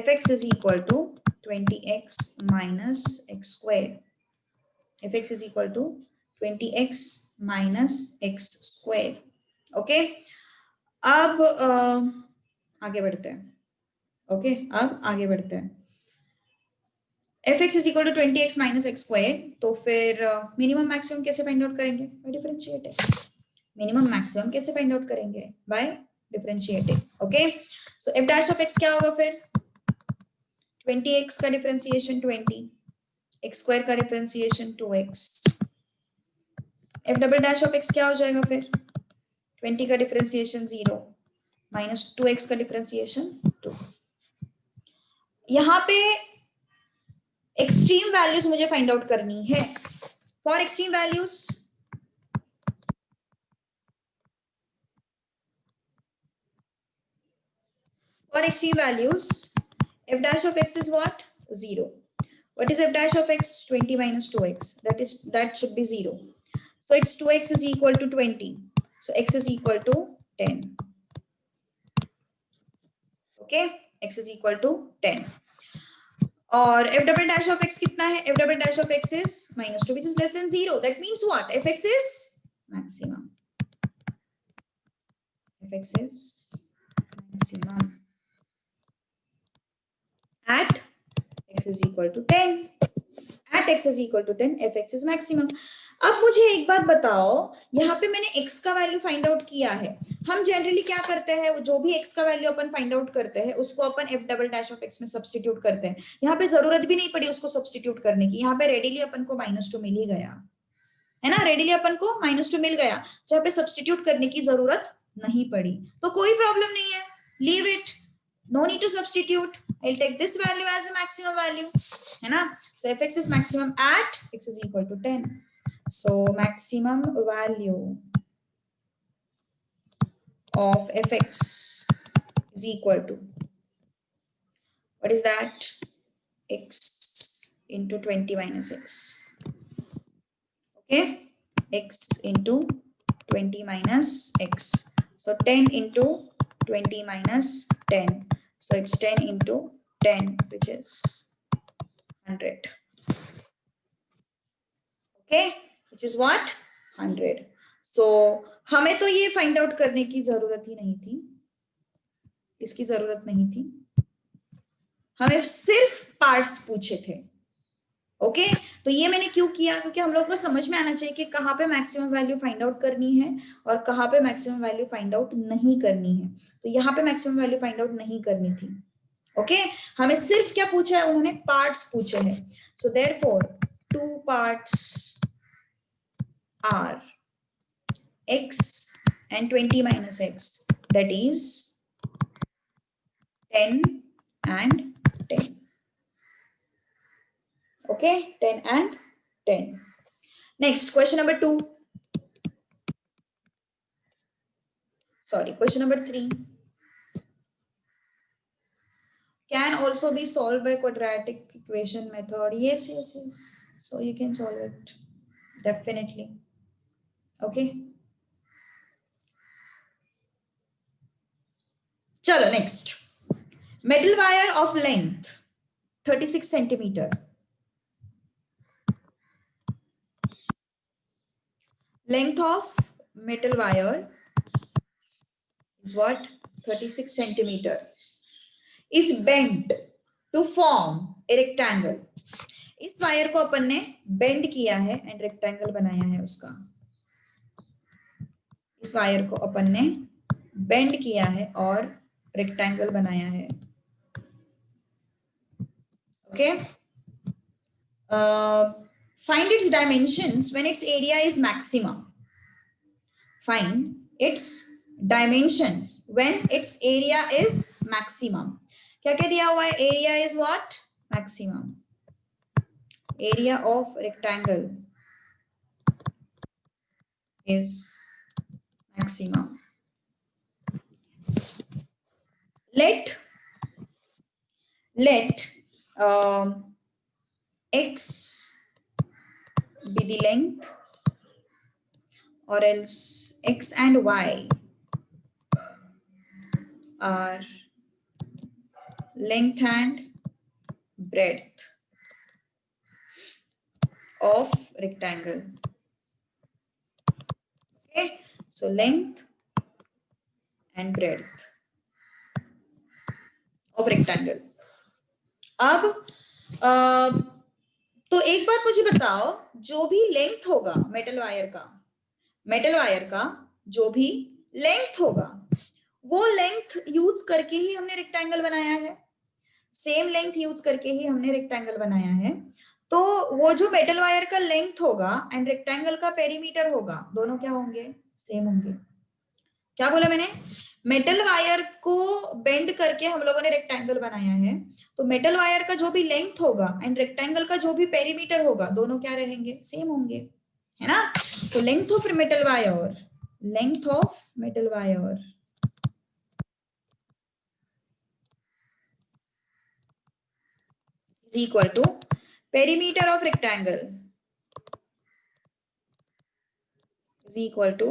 fx is equal to 20x minus x square, fx is equal to 20x minus x square। Okay अब आगे बढ़ते हैं। ओके अब आगे बढ़ते हैं। fx is equal to 20x minus x square, तो फिर मिनिमम मैक्सिमम कैसे फाइंड आउट करेंगे बाय डिफरेंशिएटिंग। मिनिमम मैक्सिमम कैसे फाइंड आउट करेंगे by differentiating. Okay so f dash of x क्या होगा फिर 20x का डिफरेंशिएशन 20, x स्क्वायर का differentiation 2x, f double dash of x क्या हो जाएगा फिर 20 का डिफरेंशिएशन 0 माइनस 2x का डिफरेंशिएशन 2। यहाँ पे एक्सट्रीम वैल्यूज मुझे फाइंड आउट करनी है। For extreme values for extreme values f dash of x is what 0. What is f dash of x 20 minus 2x, that should be 0. So it's 2x is equal to 20, so x is equal to 10। okay x is equal to 10 और f double dash of x कितना है f double dash of x is minus 2 which is less than 0, that means what fx is maximum, fx is maximum at x is equal to 10, at x is equal to 10 fx is maximum। अब मुझे एक बात बताओ, यहाँ पे मैंने x का वैल्यू फाइंड आउट किया है। हम जनरली क्या करते हैं, जो भी x का वैल्यू अपन फाइंड आउट करते हैं उसको अपन f double dash of x में सब्स्टिट्यूट करते हैं। यहाँ पे जरूरत भी नहीं पड़ी उसको सब्स्टिट्यूट करने की, यहाँ पे रेडिली अपन को -2 मिल ही गया, है ना। रेडिली अपन को -2 मिल गया, तो यहाँ पे सब्स्टिट्यूट करने की जरूरत नहीं पड़ी, तो कोई प्रॉब्लम नहीं है, leave it, no need to substitute, I'll take this value as a maximum value, है ना। So fx is maximum at x is equal to 10, so maximum value of fx is equal to, what is that, x into 20 minus x, okay x into 20 minus x, so 10 into 20 minus 10, so it's 10 into 10 which is 100, okay which is what 100। so हमें तो ये फाइंड आउट करने की जरूरत ही नहीं थी, इसकी जरूरत नहीं थी, हमें सिर्फ पार्ट्स पूछे थे। ओके तो ये मैंने क्यों किया, क्योंकि हम लोग को समझ में आना चाहिए कि कहाँ पे मैक्सिमम वैल्यू फाइंड आउट करनी है और कहाँ पे मैक्सिमम वैल्यू फाइंड आउट नहीं करनी है। तो यहाँ पे मैक्सिमम वैल्यू फाइंड आउट नहीं करनी थी। ओके हमें सिर्फ क्या पूछा है, उन्होंने पार्ट्स पूछे हैं। So therefore two parts are x and 20 minus x, that is 10 and 10, okay 10 and 10। Next, question number 2. Sorry, question number 3. Can also be solved by quadratic equation method. Yes, yes, yes. So you can solve it. Definitely. Okay. Chalo, next. Metal wire of length 36 centimeter. Length of metal wire is what? 36 centimeter. Is bent to form a rectangle. इस वायर को अपन ने बेंड किया है एंड रेक्टेंगल बनाया है उसका. इस वायर को अपन ने बेंड किया है और रेक्टेंगल बनाया है. Okay. Find its dimensions when its area is maximum. Find its dimensions when its area is maximum. क्या क्या दिया हुआ है? Area is what? Maximum. Area of rectangle is maximum. Let x be the length, or else x and y are length and breadth of rectangle. Okay, so length and breadth of rectangle. अब तो एक बात मुझे बताओ, जो भी लेंथ होगा मेटल वायर का जो भी लेंथ होगा, वो लेंथ यूज करके ही हमने रेक्टेंगल बनाया है. सेम लेंथ यूज करके ही हमने रेक्टेंगल बनाया है. तो वो जो मेटल वायर का लेंथ होगा एंड रेक्टेंगल का पेरीमीटर होगा, दोनों क्या होंगे? सेम होंगे. क्या बोला मैंने? मेटल वायर को बेंड करके हम लोगों ने रेक्टेंगल बनाया है. तो मेटल वायर का जो भी लेंथ होगा एंड रेक्टेंगल का जो भी पेरीमीटर होगा, दोनों क्या रहेंगे? सेम होंगे, है ना. तो length of metal wire is equal to perimeter of rectangle is equal to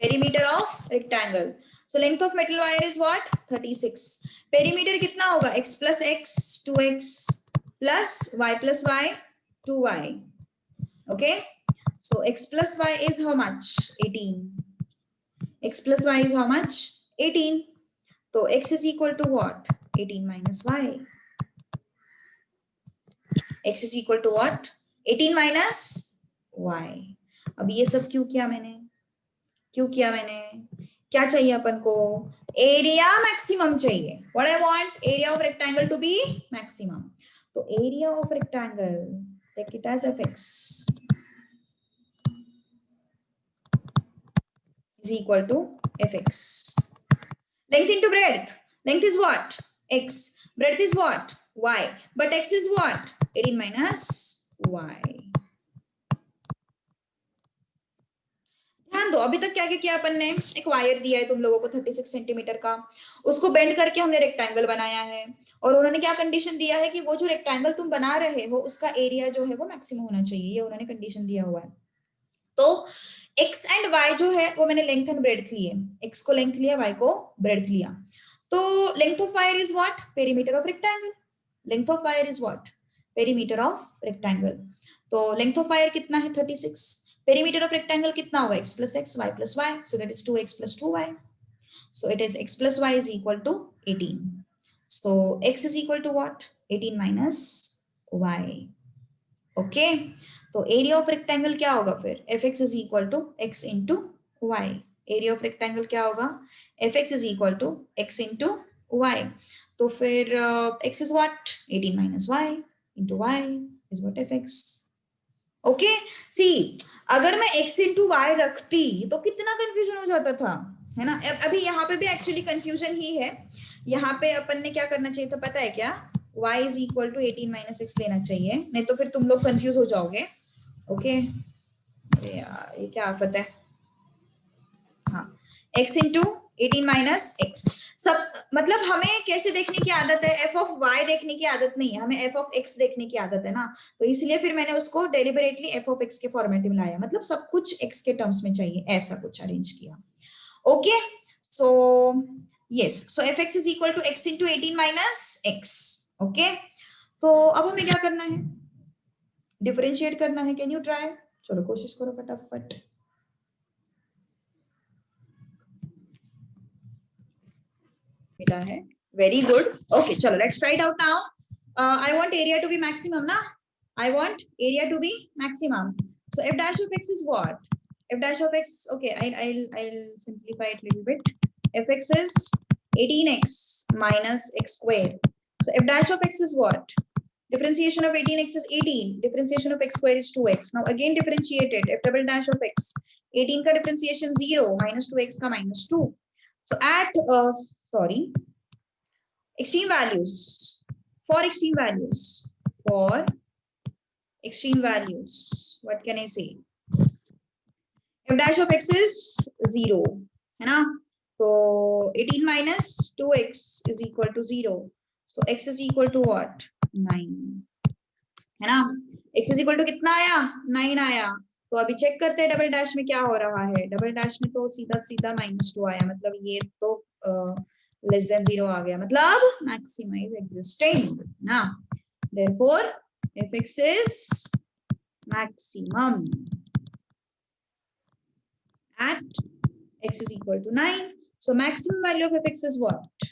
perimeter of rectangle. So length of metal wire is what? 36. Perimeter कितना होगा? x plus x 2x plus y 2y. Okay. So x plus y is how much? 18. X plus y is how much? 18. So x is equal to what? 18 minus y. X is equal to what? 18 minus y. अब ये सब क्यों किया मैंने? क्या चाहिए अपन को? एरिया मैक्सिमम चाहिए. What I want? Area of rectangle to be maximum. तो area of rectangle, take it as fx, is equal to fx. Length into breadth. Length is what? X. Breadth is what? Y. But x is what? 18 minus y. ध्यान दो, अभी तक क्या क्या किया अपन ने? एक वायर दिया है तुम लोगों को 36 सेंटीमीटर का, उसको बेंड करके हमने रेक्टेंगल बनाया है. और उन्होंने क्या कंडीशन दिया है कि वो जो रेक्टेंगल तुम बना रहे हो उसका एरिया जो है वो मैक्सिमम होना चाहिए. ये उन्होंने कंडीशन दिया हुआ है. तो x एंड y जो है वो मैंने लेंथ एंड ब्रेड्थ लिए. x को लेंथ लिया, y को ब्रेड्थ लिया. तो length of wire is what? Perimeter of rectangle. Length of wire is what? Perimeter of rectangle. तो लेंथ ऑफ वायर कितना है? 36. पेरीमीटर ऑफ रेक्टेंगल कितना होगा? x plus x, y plus y. So that is 2x plus 2y. So it is x plus y is equal to 18. So x is equal to what? 18 minus y. Okay. तो एरिया ऑफ रेक्टेंगल क्या होगा फिर? fx is equal to x into y. Area of rectangle क्या होगा? fx is equal to x into y. तो फिर x is what? 18 minus y into y is what fx. Okay. See, अगर मैं x into y रखती तो कितना कंफ्यूजन हो जाता था, है ना. अभी यहाँ पे भी एक्चुअली कंफ्यूजन ही है. यहाँ पे अपन ने क्या करना चाहिए तो पता है क्या? y is equal to 18 minus x लेना चाहिए, नहीं तो फिर तुम लोग कंफ्यूज हो जाओगे. ओके, अरे यार ये क्या आफत है। हाँ, x इंटू 18 माइनस एक्स। सब मतलब हमें कैसे देखने की आदत है, एफ ऑफ वाई देखने की आदत नहीं है, हमें एफ ऑफ एक्स देखने की आदत है ना, तो इसलिए फिर मैंने उसको डेलिबरेटली एफ ऑफ एक्स के फॉर्मेट में लाया, मतलब सब कुछ एक्स के टर्म्स में चाहिए, ऐसा कुछ अरेंज किया। Okay, so yes, so f x is equal to x into 18 minus x. Okay, तो अब हमें क्या करना है, डिफरेंशिएट करना है। कैन यू ट्राई, चलो कोशिश करो फटाफट। मिला है, वेरी गुड। ओके चलो let's try it out now. I want area to be maximum ना, I want area to be maximum, so f dash of x is what, f dash of x, okay, I'll simplify it a little bit. Fx is 18x minus x square, so f dash of x is what, differentiation of 18x is 18, differentiation of x square is 2x. Now again differentiated, f double dash of x, 18 का differentiation 0, minus 2x का minus 2. So at sorry, extreme values, for extreme values, for extreme values, what can I say, f dash of x is 0 है ना, तो 18 minus 2x is equal to 0, so x is equal to what, 9 है ना, x is equal to कितना आया, 9 आया। तो अभी चेक करते हैं डबल डैश में क्या हो रहा है, डबल डैश में तो सीधा सीधा -2 आया, मतलब ये तो लेस देन 0 आ गया, मतलब मैक्सिमा इज एग्जिस्टिंग ना, therefore fx is maximum at x is equal to 9. So maximum value of fx is what,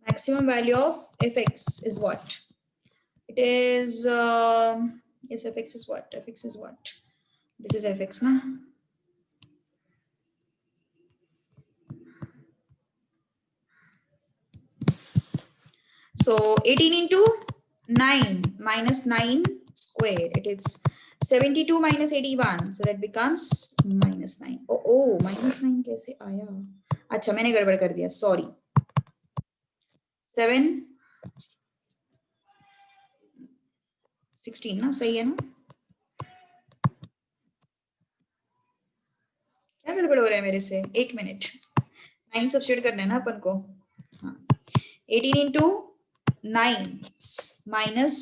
maximum value of fx is what, it is yes, fx is what, fx is what, this is fx na, so 18 into 9 minus 9 square, it is 72 minus 81, so that becomes -9. oh -9 कैसे आया, अच्छा मैंने गड़बड़ कर दिया, सॉरी, 7 16 ना, सही है ना, क्या गड़बड़ हो रहा है मेरे से, एक मिनट, 9 सब्स्टिट्यूट करना है ना अपन को, हाँ, 18 into 9 minus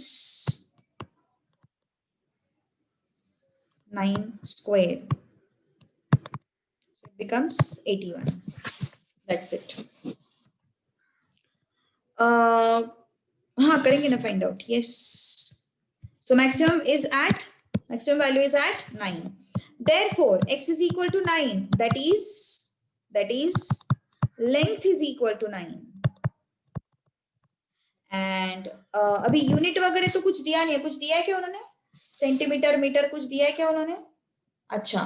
9 square, so it becomes 81, that's it. हाँ करेंगे ना find out, yes, so maximum value is at 9, therefore x is equal to 9, that is length is equal to 9, and अभी यूनिट वगैरह तो कुछ दिया नहीं है, कुछ दिया है क्या उन्होंने, सेंटीमीटर मीटर कुछ दिया है क्या उन्होंने, अच्छा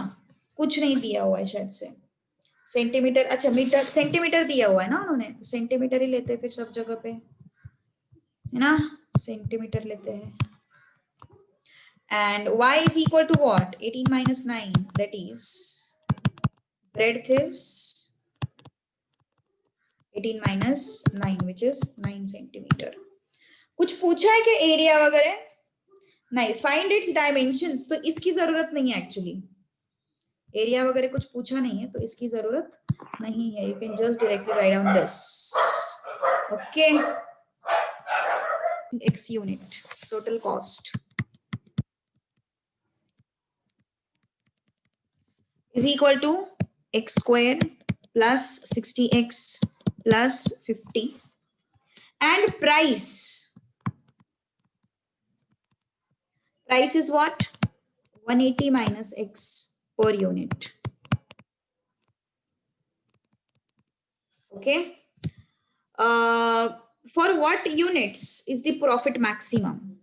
कुछ नहीं दिया हुआ है शायद से, सेंटीमीटर, अच्छा मीटर सेंटीमीटर दिया हुआ है ना उन्होंने, तो सेंटीमीटर ही लेते हैं फिर सब जगह पे, है ना, सेंटीमीटर लेते हैं, and y is equal to what, 18 minus 9, that is breadth is 18 minus 9 which is 9 centimeter. कुछ पूछा है कि एरिया वगैरह, नहीं, फाइंड इट्स डायमेंशंस, तो इसकी जरूरत नहीं है एक्चुअली, एरिया वगैरह कुछ पूछा नहीं है तो इसकी जरूरत नहीं है, you can just directly write down this, okay, x unit total cost is equal to x square plus 60x plus 50, and price is what, 180 minus x per unit, okay, for what units is the profit maximum,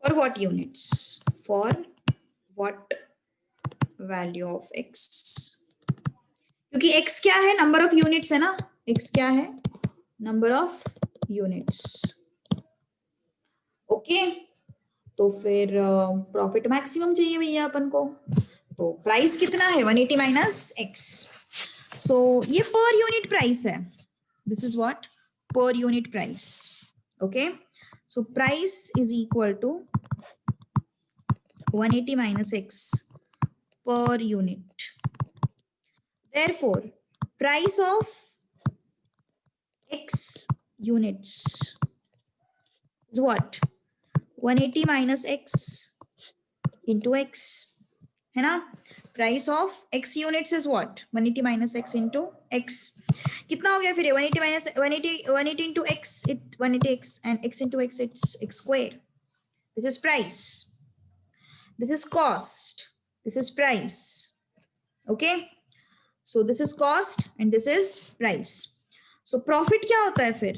for what units, for what value of x, क्योंकि x क्या है, नंबर ऑफ यूनिट्स है ना, x क्या है, नंबर ऑफ यूनिट्स, ओके, तो फिर प्रॉफिट मैक्सिमम चाहिए भैया अपन को, तो प्राइस कितना है 180 माइनस एक्स, So ये per unit price है. This is what? Per unit price. Okay. So price is equal to 180 minus x per unit. Therefore, price of x units is what? 180 minus x into x. है ना? Price of x units is what? 180 minus x into x. कितना हो गया फिर? 180 minus 180 into x, it 180x, and x into x, it's x square. This is price. This is cost. This is price. Okay. So this is cost and this is price. So profit क्या होता है फिर?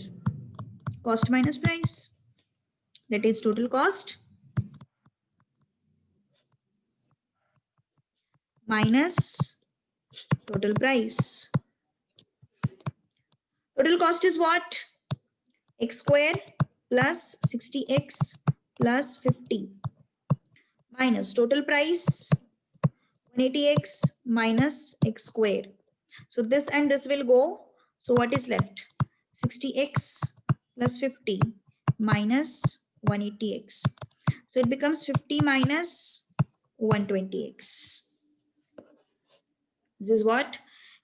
Cost minus price. That is total cost minus total price. Total cost is what? X square plus 60x plus 50 minus total price 180x minus x square. So this and this will go. So what is left? 60x plus 50 minus 180x. So it becomes 50 minus 120x. This is what?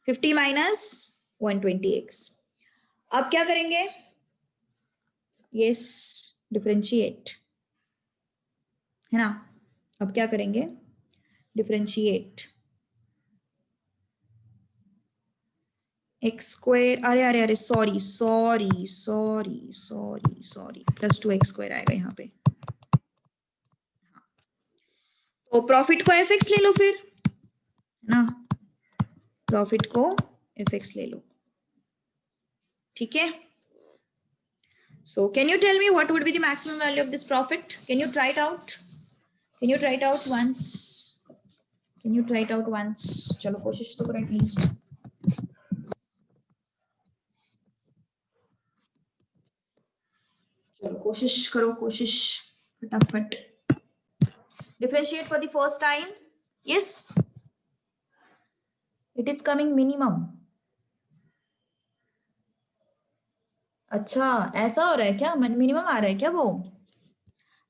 50 minus 120x. अब क्या करेंगे? Yes, differentiate. है ना? अब क्या करेंगे? Differentiate. x square, अरे अरे अरे sorry sorry sorry sorry sorry, plus 2x square आएगा यहाँ पे. तो प्रॉफिट को fx ले लो फिर, ना? प्रॉफिट को fx ले लो. ठीक है. So can you tell me what would be the maximum value of this profit? Can you try it out? Can you try it out once? Can you try it out once? चलो कोशिश तो करो at least. चलो कोशिश करो, कोशिश फटाफट. Differentiate for the first time. Yes. It is coming minimum. अच्छा ऐसा हो रहा है क्या? मिनिमम आ रहा है क्या? वो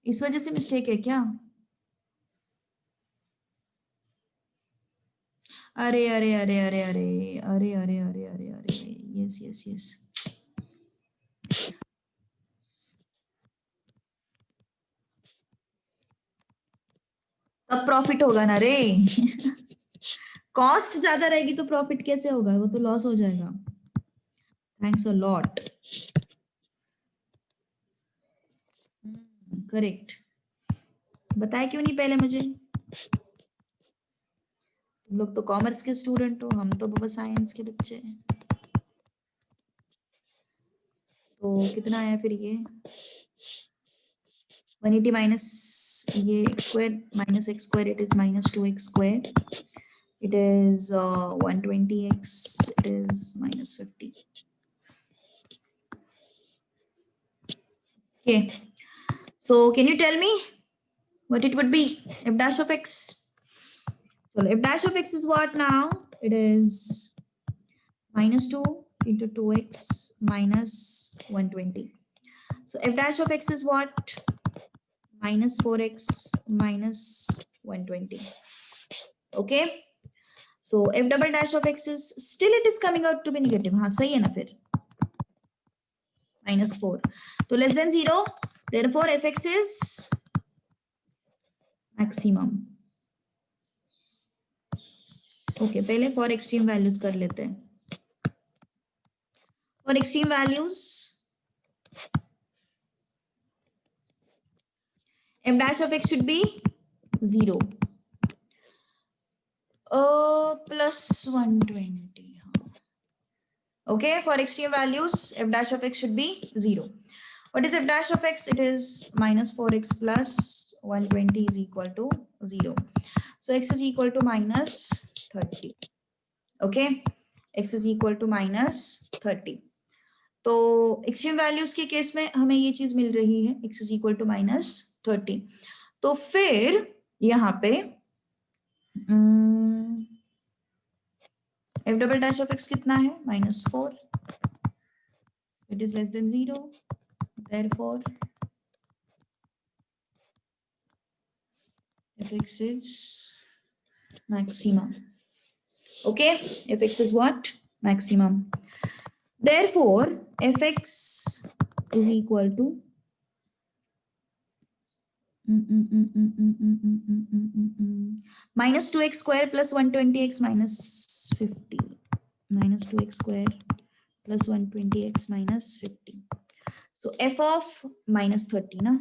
इस वजह से मिस्टेक है क्या? अरे अरे अरे अरे अरे अरे अरे अरे अरे अरे यस यस यस. तब प्रॉफिट होगा ना रे. कॉस्ट ज्यादा रहेगी तो प्रॉफिट कैसे होगा? वो तो लॉस हो जाएगा. Thanks a lot. करेक्ट. बताया क्यों नहीं पहले मुझे? तुम लोग तो कॉमर्स के स्टूडेंट हो, हम तो बाबा साइंस के बच्चे हैं. तो कितना आया फिर ये? 180 माइनस ये x square minus x square, it is minus 2x square. It is 120x, it is minus 50. Okay. So can you tell me what it would be? F dash of x. So f dash of x is what now? It is minus 2 into 2x minus 120. So f dash of x is what? Minus 4x minus 120. Okay. So f double dash of x is still it is coming out to be negative. हाँ सही है ना फिर? Minus 4. So less than 0. Therefore fx is maximum. Okay, पहले for extreme values कर लेते हैं. For extreme values, f dash of x should be 0. Plus 120. Okay, for extreme values, f dash of x should be 0. What is f dash of x? It is minus 4x plus 120 is equal to 0. So x is equal to minus 30. Okay, x is equal to minus 30. तो एक्सट्रीम वैल्यूज के केस में हमें ये चीज मिल रही है, x is equal to minus 30. तो फिर यहाँ पे F double dash of x कितना है -4, it is less than 0, therefore fx is maximum. Okay, fx is what? Maximum. Therefore fx is equal to minus 2x square plus 120x minus 50. Minus 2x square plus 120x minus 50. So f of minus 30 na,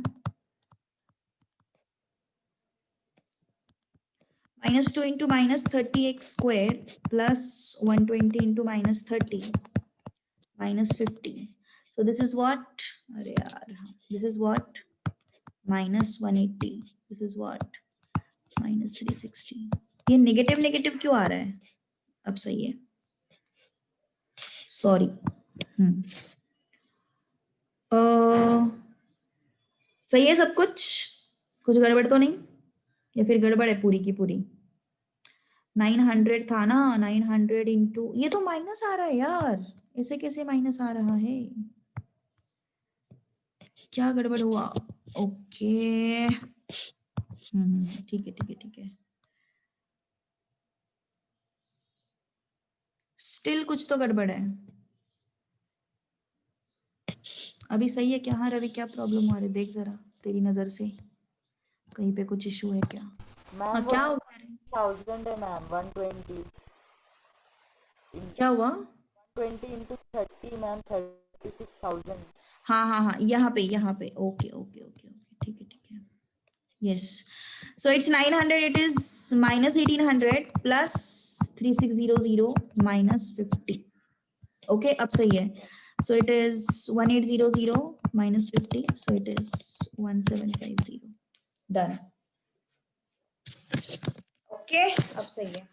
minus 2 into minus 30x square plus 120 into minus 30 minus 50. So this is what? Arey yaar, this is what? Minus 180. This is what? Minus 360. ये नेगेटिव नेगेटिव क्यों आ रहा है? अब सही है, सॉरी. सही है सब कुछ गड़बड़ तो नहीं, या फिर गड़बड़ है पूरी की पूरी? 900 था ना, 900 इंटू, ये तो माइनस आ रहा है यार, ऐसे कैसे माइनस आ रहा है? क्या गड़बड़ हुआ? ओके, ठीक है ठीक है ठीक है. स्टिल कुछ तो गड़बड़ है. अभी सही है क्या? हाँ रवि, क्या प्रॉब्लम हो रही है? देख जरा तेरी नजर से कहीं पे कुछ इशू है क्या? हाँ, क्या हो गया? 1000 है मैम, 120. क्या हुआ? 20 into 30 मैम, 36,000. हाँ हाँ हाँ, यहाँ पे. ओके ओके ओके ओके, ठीक है ठीक है. Yes. So it's 900. It is minus 1800 plus 3600 minus 50. Okay, अब सही है. So it is 1800 minus 50. So it is 1750. Done. Okay, अब सही है.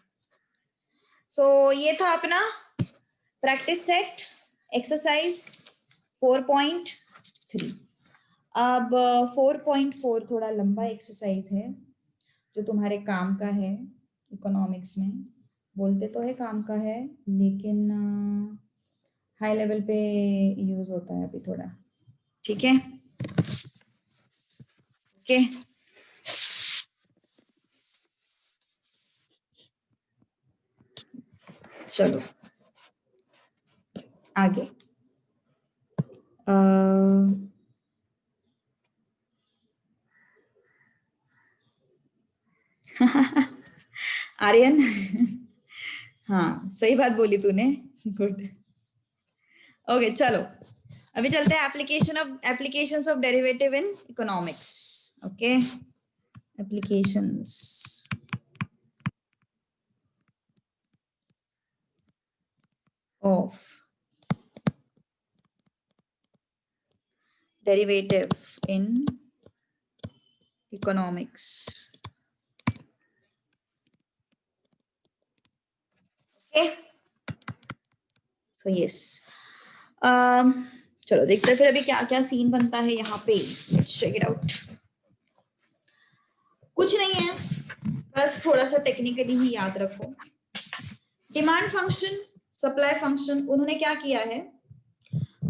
So ये था अपना प्रैक्टिस सेट एक्सरसाइज 4.3. अब 4.4 थोड़ा लंबा एक्सरसाइज है जो तुम्हारे काम का है. इकोनॉमिक्स में बोलते तो है काम का है, लेकिन हाई लेवल पे यूज होता है अभी थोड़ा. ठीक है, ओके. चलो आगे. आर्यन, हाँ सही बात बोली तूने, गुड. ओके चलो अभी चलते हैं applications of derivative in economics. Okay, applications of derivative in economics. Okay, so yes, चलो देखते हैं फिर अभी क्या क्या सीन बनता है यहाँ पे. Let's check it out. कुछ नहीं है, बस थोड़ा सा टेक्निकली ही याद रखो. डिमांड फंक्शन, सप्लाई फंक्शन, उन्होंने क्या किया है?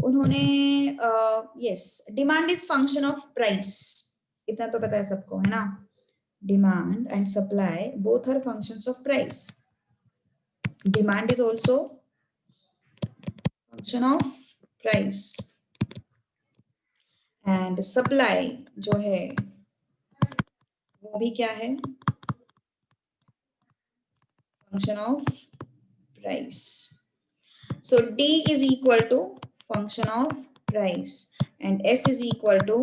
उन्होंने yes, demand is function of price. इतना तो पता है सबको, है ना? Demand and supply both are functions of price. Demand is also function of price and supply जो है वो भी क्या है? Function of price. So D is equal to function of price and S is equal to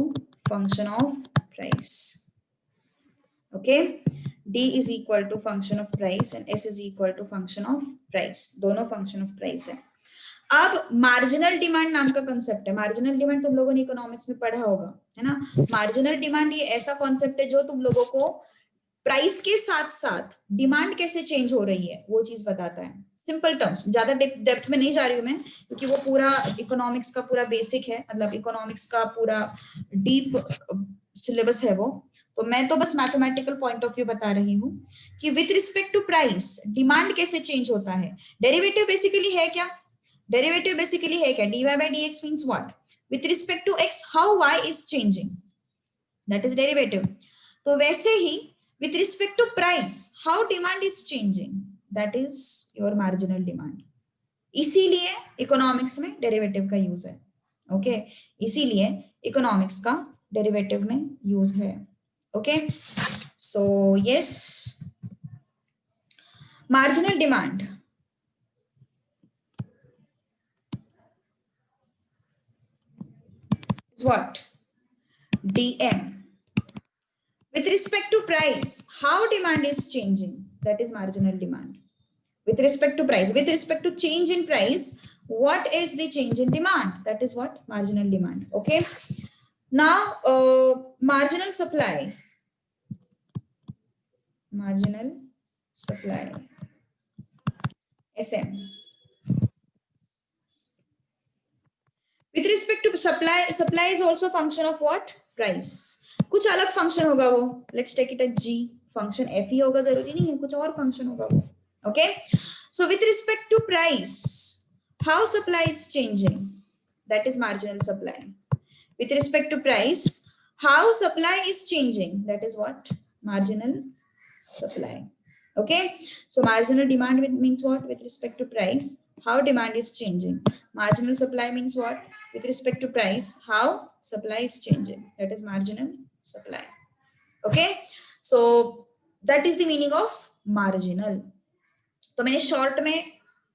function of price. Okay, D is equal to function of price and S is equal to function of price. दोनों function of price है. अब मार्जिनल डिमांड नाम का कंसेप्ट है. मार्जिनल डिमांड तुम लोगों ने इकोनॉमिक्स में पढ़ा होगा, है ना? मार्जिनल डिमांड ये ऐसा कॉन्सेप्ट है जो तुम लोगों को प्राइस के साथ साथ डिमांड कैसे चेंज हो रही है वो चीज बताता है. सिंपल टर्म्स, ज्यादा डेप्थ में नहीं जा रही हूँ मैं, क्योंकि वो पूरा इकोनॉमिक्स का पूरा बेसिक है, मतलब इकोनॉमिक्स का पूरा डीप सिलेबस है वो. तो मैं तो बस मैथमेटिकल पॉइंट ऑफ व्यू बता रही हूँ कि with respect to price demand कैसे चेंज होता है। डेरिवेटिव बेसिकली है क्या, डेरिवेटिव बेसिकली है क्या, dy by dx means what, with respect to x how y is changing, that is derivative. तो वैसे ही with respect to price how demand is changing, that is your marginal demand. इसीलिए इकोनॉमिक्स में डेरिवेटिव का यूज है, ओके इसीलिए इकोनॉमिक्स का डेरिवेटिव में यूज है, okay. So yes, marginal demand is what, dm with respect to price how demand is changing, that is marginal demand. With respect to price, with respect to change in price, what is the change in demand, that is what, marginal demand, okay. Now marginal supply, marginal supply, sm, with respect to supply, supply is also function of what, price। कुछ अलग फंक्शन होगा वो, let's take it as g, function f ही होगा, जरूरी नहीं है कुछ और फंक्शन होगा वो, okay. So with respect to price how supply is changing, that is marginal supply. With respect to price how supply is changing, that is what, marginal supply, okay। So marginal demand means what, with respect to price how demand is changing, marginal supply means what, with respect to price how supply is changing, that is marginal supply, okay। So that is the meaning of marginal। तो मैंने शॉर्ट में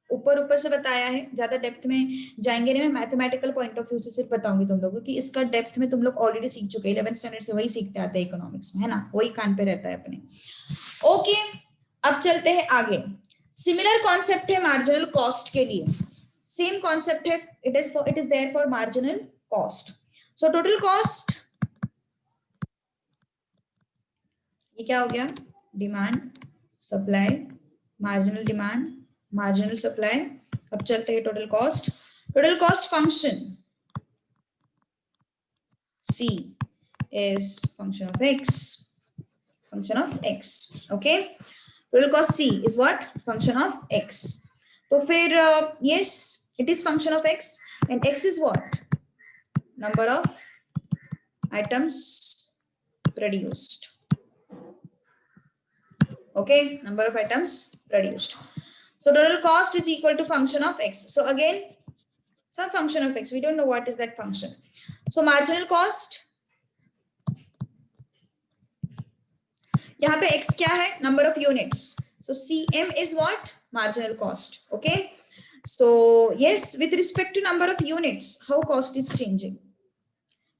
ऊपर ऊपर से बताया है, ज्यादा डेप्थ में जाएंगे नहीं, मैं मैथमेटिकल पॉइंट ऑफ व्यू से सिर्फ बताऊंगी तुम लोगों की, इसका डेप्थ में तुम लोग ऑलरेडी सीख चुके हैं, 11th स्टैंडर्ड से वही सीखते आते हैं इकोनॉमिक्स में, है ना, वही कान पे रहता है अपने, ओके। अब चलते हैं आगे। सिमिलर कॉन्सेप्ट है मार्जिनल कॉस्ट के लिए, सेम कॉन्सेप्ट है, it is therefore marginal cost. So total cost, ये क्या हो गया, demand supply, marginal demand, marginal supply. अब चलते हैं total cost. Total cost function C is function of x, function of x, okay। Total cost C is what, function of x। तो फिर yes it is function of x and x is what, number of items produced, okay, number of items produced। So total cost is equal to function of x, so again some function of x, we don't know what is that function। So marginal cost, यहाँ पे x क्या है, number of units, so cm is what, marginal cost, okay। So yes, with respect to number of units how cost is changing,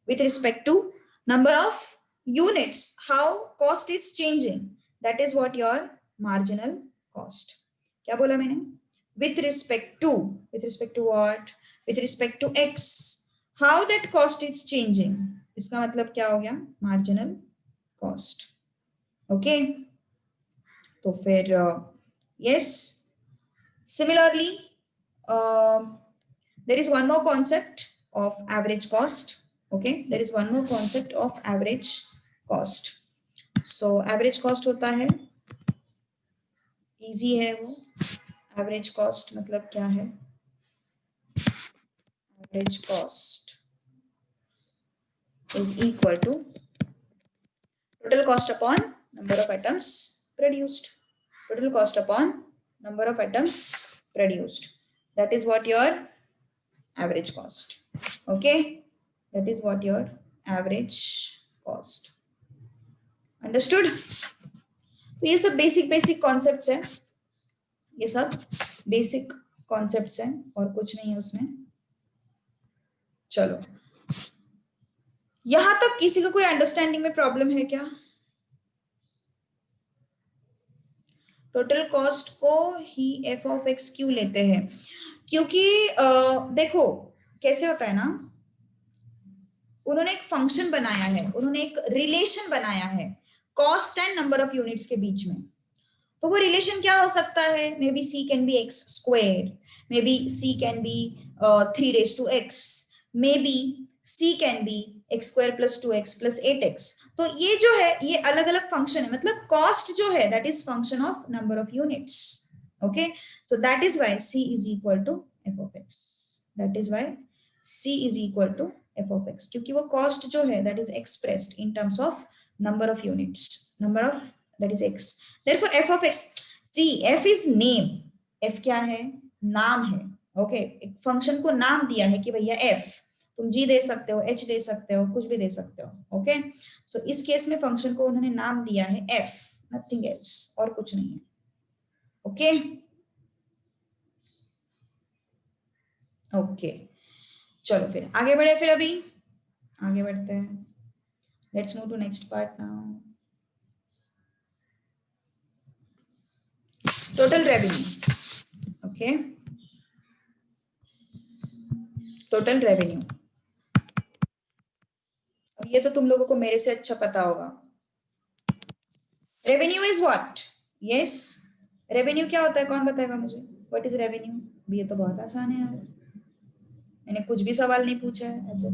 with respect to number of units how cost is changing, that is what your marginal cost। क्या बोला मैंने, with respect to what, with respect to x how that cost is changing, इसका मतलब क्या हो गया, marginal cost, ओके। तो फिर yes, similarly there is one more concept of average cost, okay, there is one more concept of average cost। so average cost होता है, easy है वो, average cost मतलब क्या है, average cost is equal to total cost upon number of items produced, total cost upon number of items produced, that is what your average cost, okay, that is what your average cost, understood। तो ये सब बेसिक कॉन्सेप्ट्स हैं, ये सब बेसिक कॉन्सेप्ट्स हैं और कुछ नहीं है उसमें। चलो यहां तक किसी को कोई अंडरस्टैंडिंग में प्रॉब्लम है क्या, टोटल कॉस्ट को ही एफ ऑफ एक्स क्यों लेते हैं, क्योंकि देखो कैसे होता है ना, उन्होंने एक फंक्शन बनाया है, उन्होंने एक रिलेशन बनाया है cost and number of units के बीच में। तो वो रिलेशन क्या हो सकता है, may be c can be x square, may be c can be 3 raised to x, may be C can be x square plus 2x plus 8x। तो ये जो है ये अलग अलग फंक्शन है, मतलब कॉस्ट जो है that is function of number of units. Okay, so that is why C is equal to f of x. That is why C is equal to f of x, क्योंकि वो कॉस्ट जो है that is expressed in terms of number of units, number of that is x। therefore f of x, see f is name, f क्या है, नाम है। ओके, एक फंक्शन को नाम दिया है कि भैया f, तुम g दे सकते हो, h दे सकते हो, कुछ भी दे सकते हो। ओके, सो इस केस में फंक्शन को उन्होंने नाम दिया है f, नथिंग एल्स, और कुछ नहीं है। ओके ओके, चलो फिर आगे बढ़े, फिर अभी आगे बढ़ते हैं। Let's move to next part now. Total revenue. Okay, total revenue, अब ये तो तुम लोगों को मेरे से अच्छा पता होगा। Revenue is what? Yes, revenue क्या होता है, कौन बताएगा मुझे? What is revenue? ये तो बहुत आसान है यार, मैंने कुछ भी सवाल नहीं पूछा है ऐसे,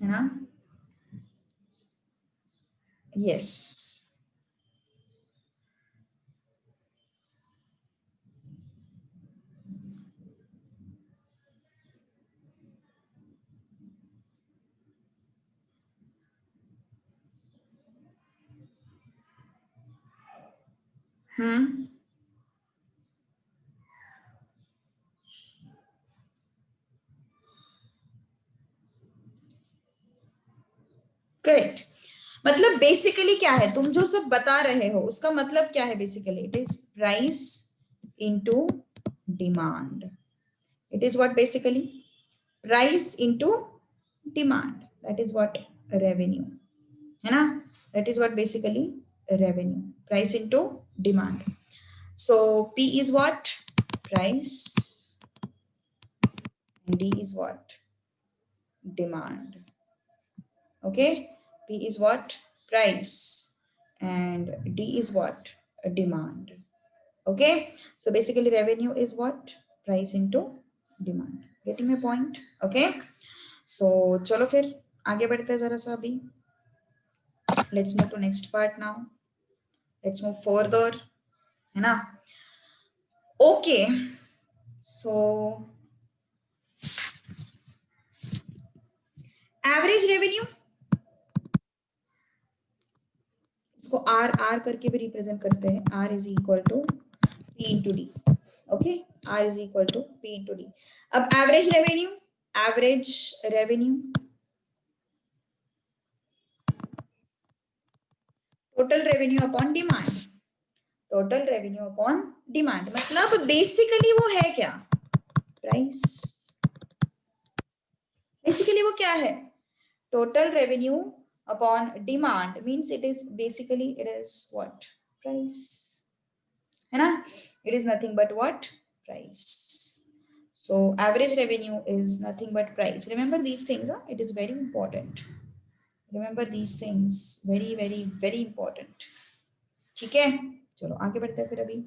है ना? Yes, correct. मतलब बेसिकली क्या है, तुम जो सब बता रहे हो उसका मतलब क्या है? Basically it is price into demand. It is what? Basically price into demand, that is what revenue, है ना? That is what basically revenue, price into demand. So P is what? Price, and D is what? Demand. Okay, P is what? Price, and D is what? Demand. Okay, so basically revenue is what? Price into demand. Getting my point? Okay, so चलो फिर आगे बढ़ते हैं जरा सा अभी। Let's move to next part now. Let's move further, है ना? Okay, so एवरेज रेवेन्यू, इसको आर आर करके भी रिप्रेजेंट करते हैं। R is equal to P into D. Okay, R is equal to P into D. अब average revenue, average revenue total revenue upon demand, total revenue upon demand, मतलब बेसिकली वो है क्या? प्राइस। बेसिकली वो क्या है? Total revenue upon demand means it is basically it is what? Price, है ना? It is nothing but what? Price. So average revenue is nothing but price. Remember these things, huh? It is very important. Remember these things, very very very important. ठीक है, चलो आगे बढ़ते हैं फिर अभी।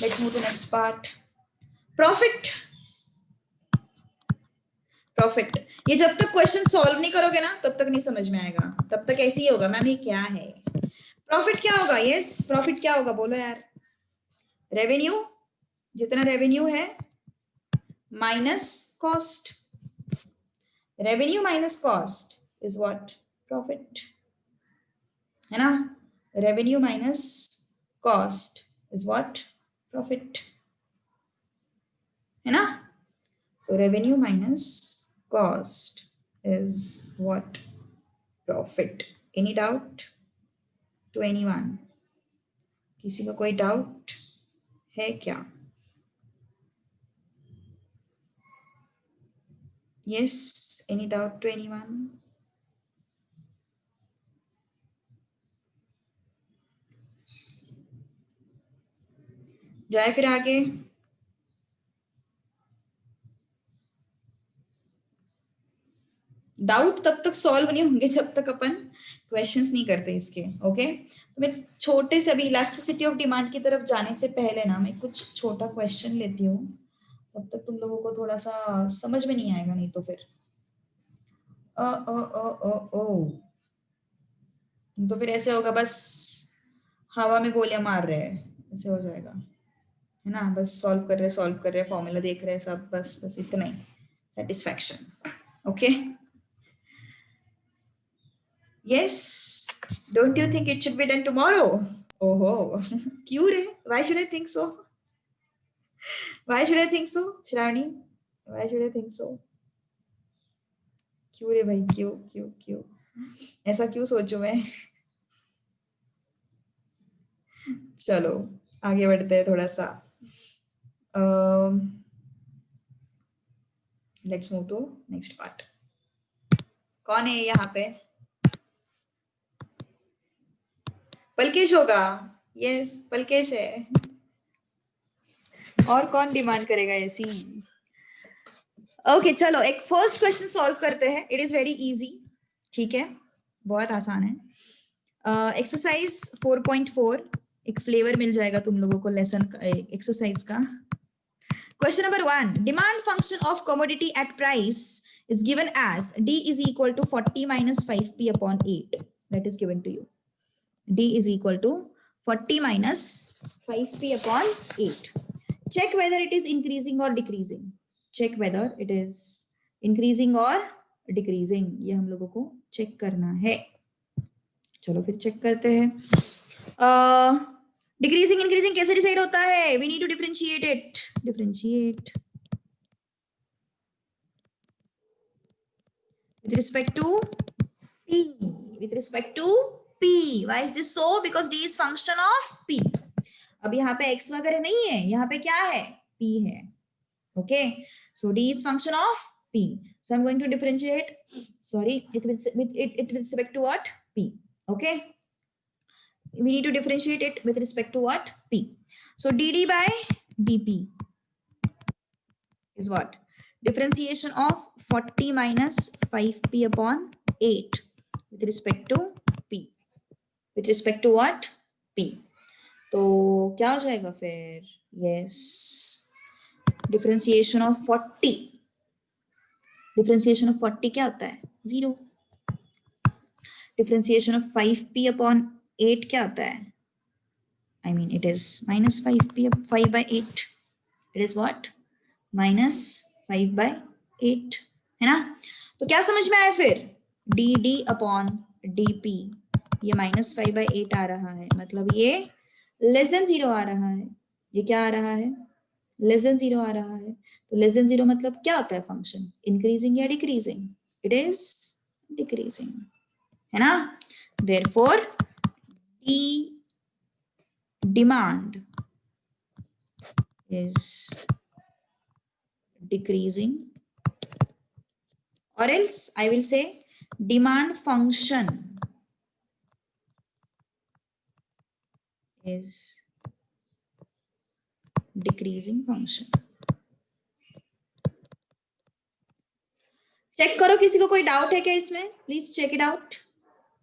Let's move to next part. Profit. Profit, ये जब तक क्वेश्चन सॉल्व नहीं करोगे ना तब तक नहीं समझ में आएगा, तब तक ऐसे ही होगा मैम ये क्या है। प्रॉफिट क्या होगा? यस, प्रॉफिट क्या होगा बोलो यार? रेवेन्यू, जितना रेवेन्यू है minus cost, revenue minus cost is what? Profit, है ना? Revenue minus cost is what? Profit, है ना? So revenue minus cost is what? Profit. Any doubt to anyone? किसी को कोई डाउट है क्या? Yes, any doubt to anyone? जाए फिर आगे। डाउट तब तक सॉल्व नहीं होंगे जब तक अपन क्वेश्चंस नहीं करते इसके। ओके, तो मैं छोटे से अभी इलास्टिसिटी ऑफ डिमांड की तरफ जाने से पहले ना मैं कुछ छोटा क्वेश्चन लेती हूँ, तब तक तुम लोगों को थोड़ा सा समझ में नहीं आएगा, नहीं तो फिर ओ तो फिर ऐसे होगा, बस हवा में गोलियां मार रहे हैं, ऐसे हो जाएगा, है ना। बस सॉल्व कर रहे फॉर्मूला देख रहे हैं सब, बस बस इतना ही satisfaction. Okay, yes, don't you think it should be done tomorrow? ओहो क्यों रे, why should I think so? Why should I think so Shravani? Why should I think so? क्यों रे भाई, क्यों क्यों क्यों ऐसा क्यों सोचूं मैं? चलो आगे बढ़ते हैं थोड़ा सा। Let's move to next part. कौन है यहाँ पे? पलकेश होगा। यस पलकेश है। और कौन डिमांड करेगा ऐसी? ओके चलो एक फर्स्ट क्वेश्चन सॉल्व करते हैं। इट इज वेरी इजी, ठीक है, बहुत आसान है। एक्सरसाइज 4.4, एक फ्लेवर मिल जाएगा तुम लोगों को लेसन एक्सरसाइज का। Question number 1. Demand function of commodity at price is given as D is equal to 40 minus 5p upon 8. That is given to you. D is equal to 40 minus 5p upon 8. Check whether it is increasing or decreasing. Check whether it is increasing or decreasing. ये हम लोगों को check करना है। चलो फिर check करते हैं। डिक्रीजिंग इंक्रीजिंग कैसे डिसाइड होता है? We need to differentiate it. Differentiate with respect to p, with respect to p. Why is this so? Because d is function of p. अब यहाँ पे x वगैरह नहीं है, यहाँ पे क्या है? p है। okay, so d is function of p, so I'm going to differentiate, sorry, it with respect to what? p. okay, we need to differentiate it with respect to what? p. So dd by dp is what? Differentiation of 40 minus 5p upon 8 with respect to p. With respect to what? p. तो क्या हो जाएगा फिर? Yes, differentiation of 40. Differentiation of 40 क्या होता है? 0. Differentiation of 5p upon 8 क्या होता है? I mean it is minus 5p 5 by 8. It is what? Minus 5 by 8, है ना। तो क्या समझ में आया फिर? D D upon D P, ये माइनस 5 बाई 8 आ रहा है, मतलब ये लेस देन 0 आ रहा है। ये क्या आ रहा है? लेस देन 0 आ रहा है। तो लेस देन 0 मतलब क्या होता है फंक्शन? इंक्रीजिंग या डिक्रीजिंग? इट इज डिक्रीजिंग, है ना। Therefore D demand is decreasing, or else I will say demand function is decreasing function. Check करो, किसी को कोई डाउट है क्या इसमें? Please check it out.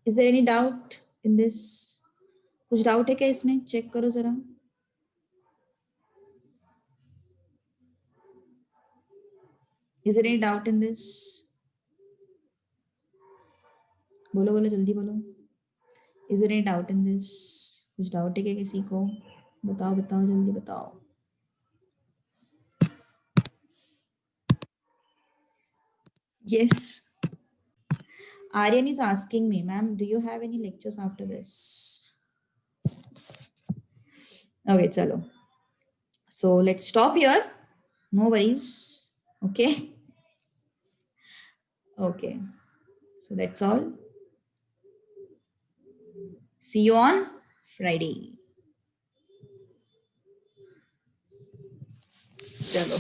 Is there any doubt in this? कुछ डाउट है क्या इसमें? चेक करो जरा। Is there any doubt in this? बोलो बोलो जल्दी बोलो। Is there any doubt in this? कुछ डाउट है क्या किसी को? बताओ बताओ जल्दी बताओ। Yes. Aryan is asking me, ma'am, do you have any lectures after this? Okay, chalo. So let's stop here. No worries. Okay. Okay. So that's all. See you on Friday. Chalo.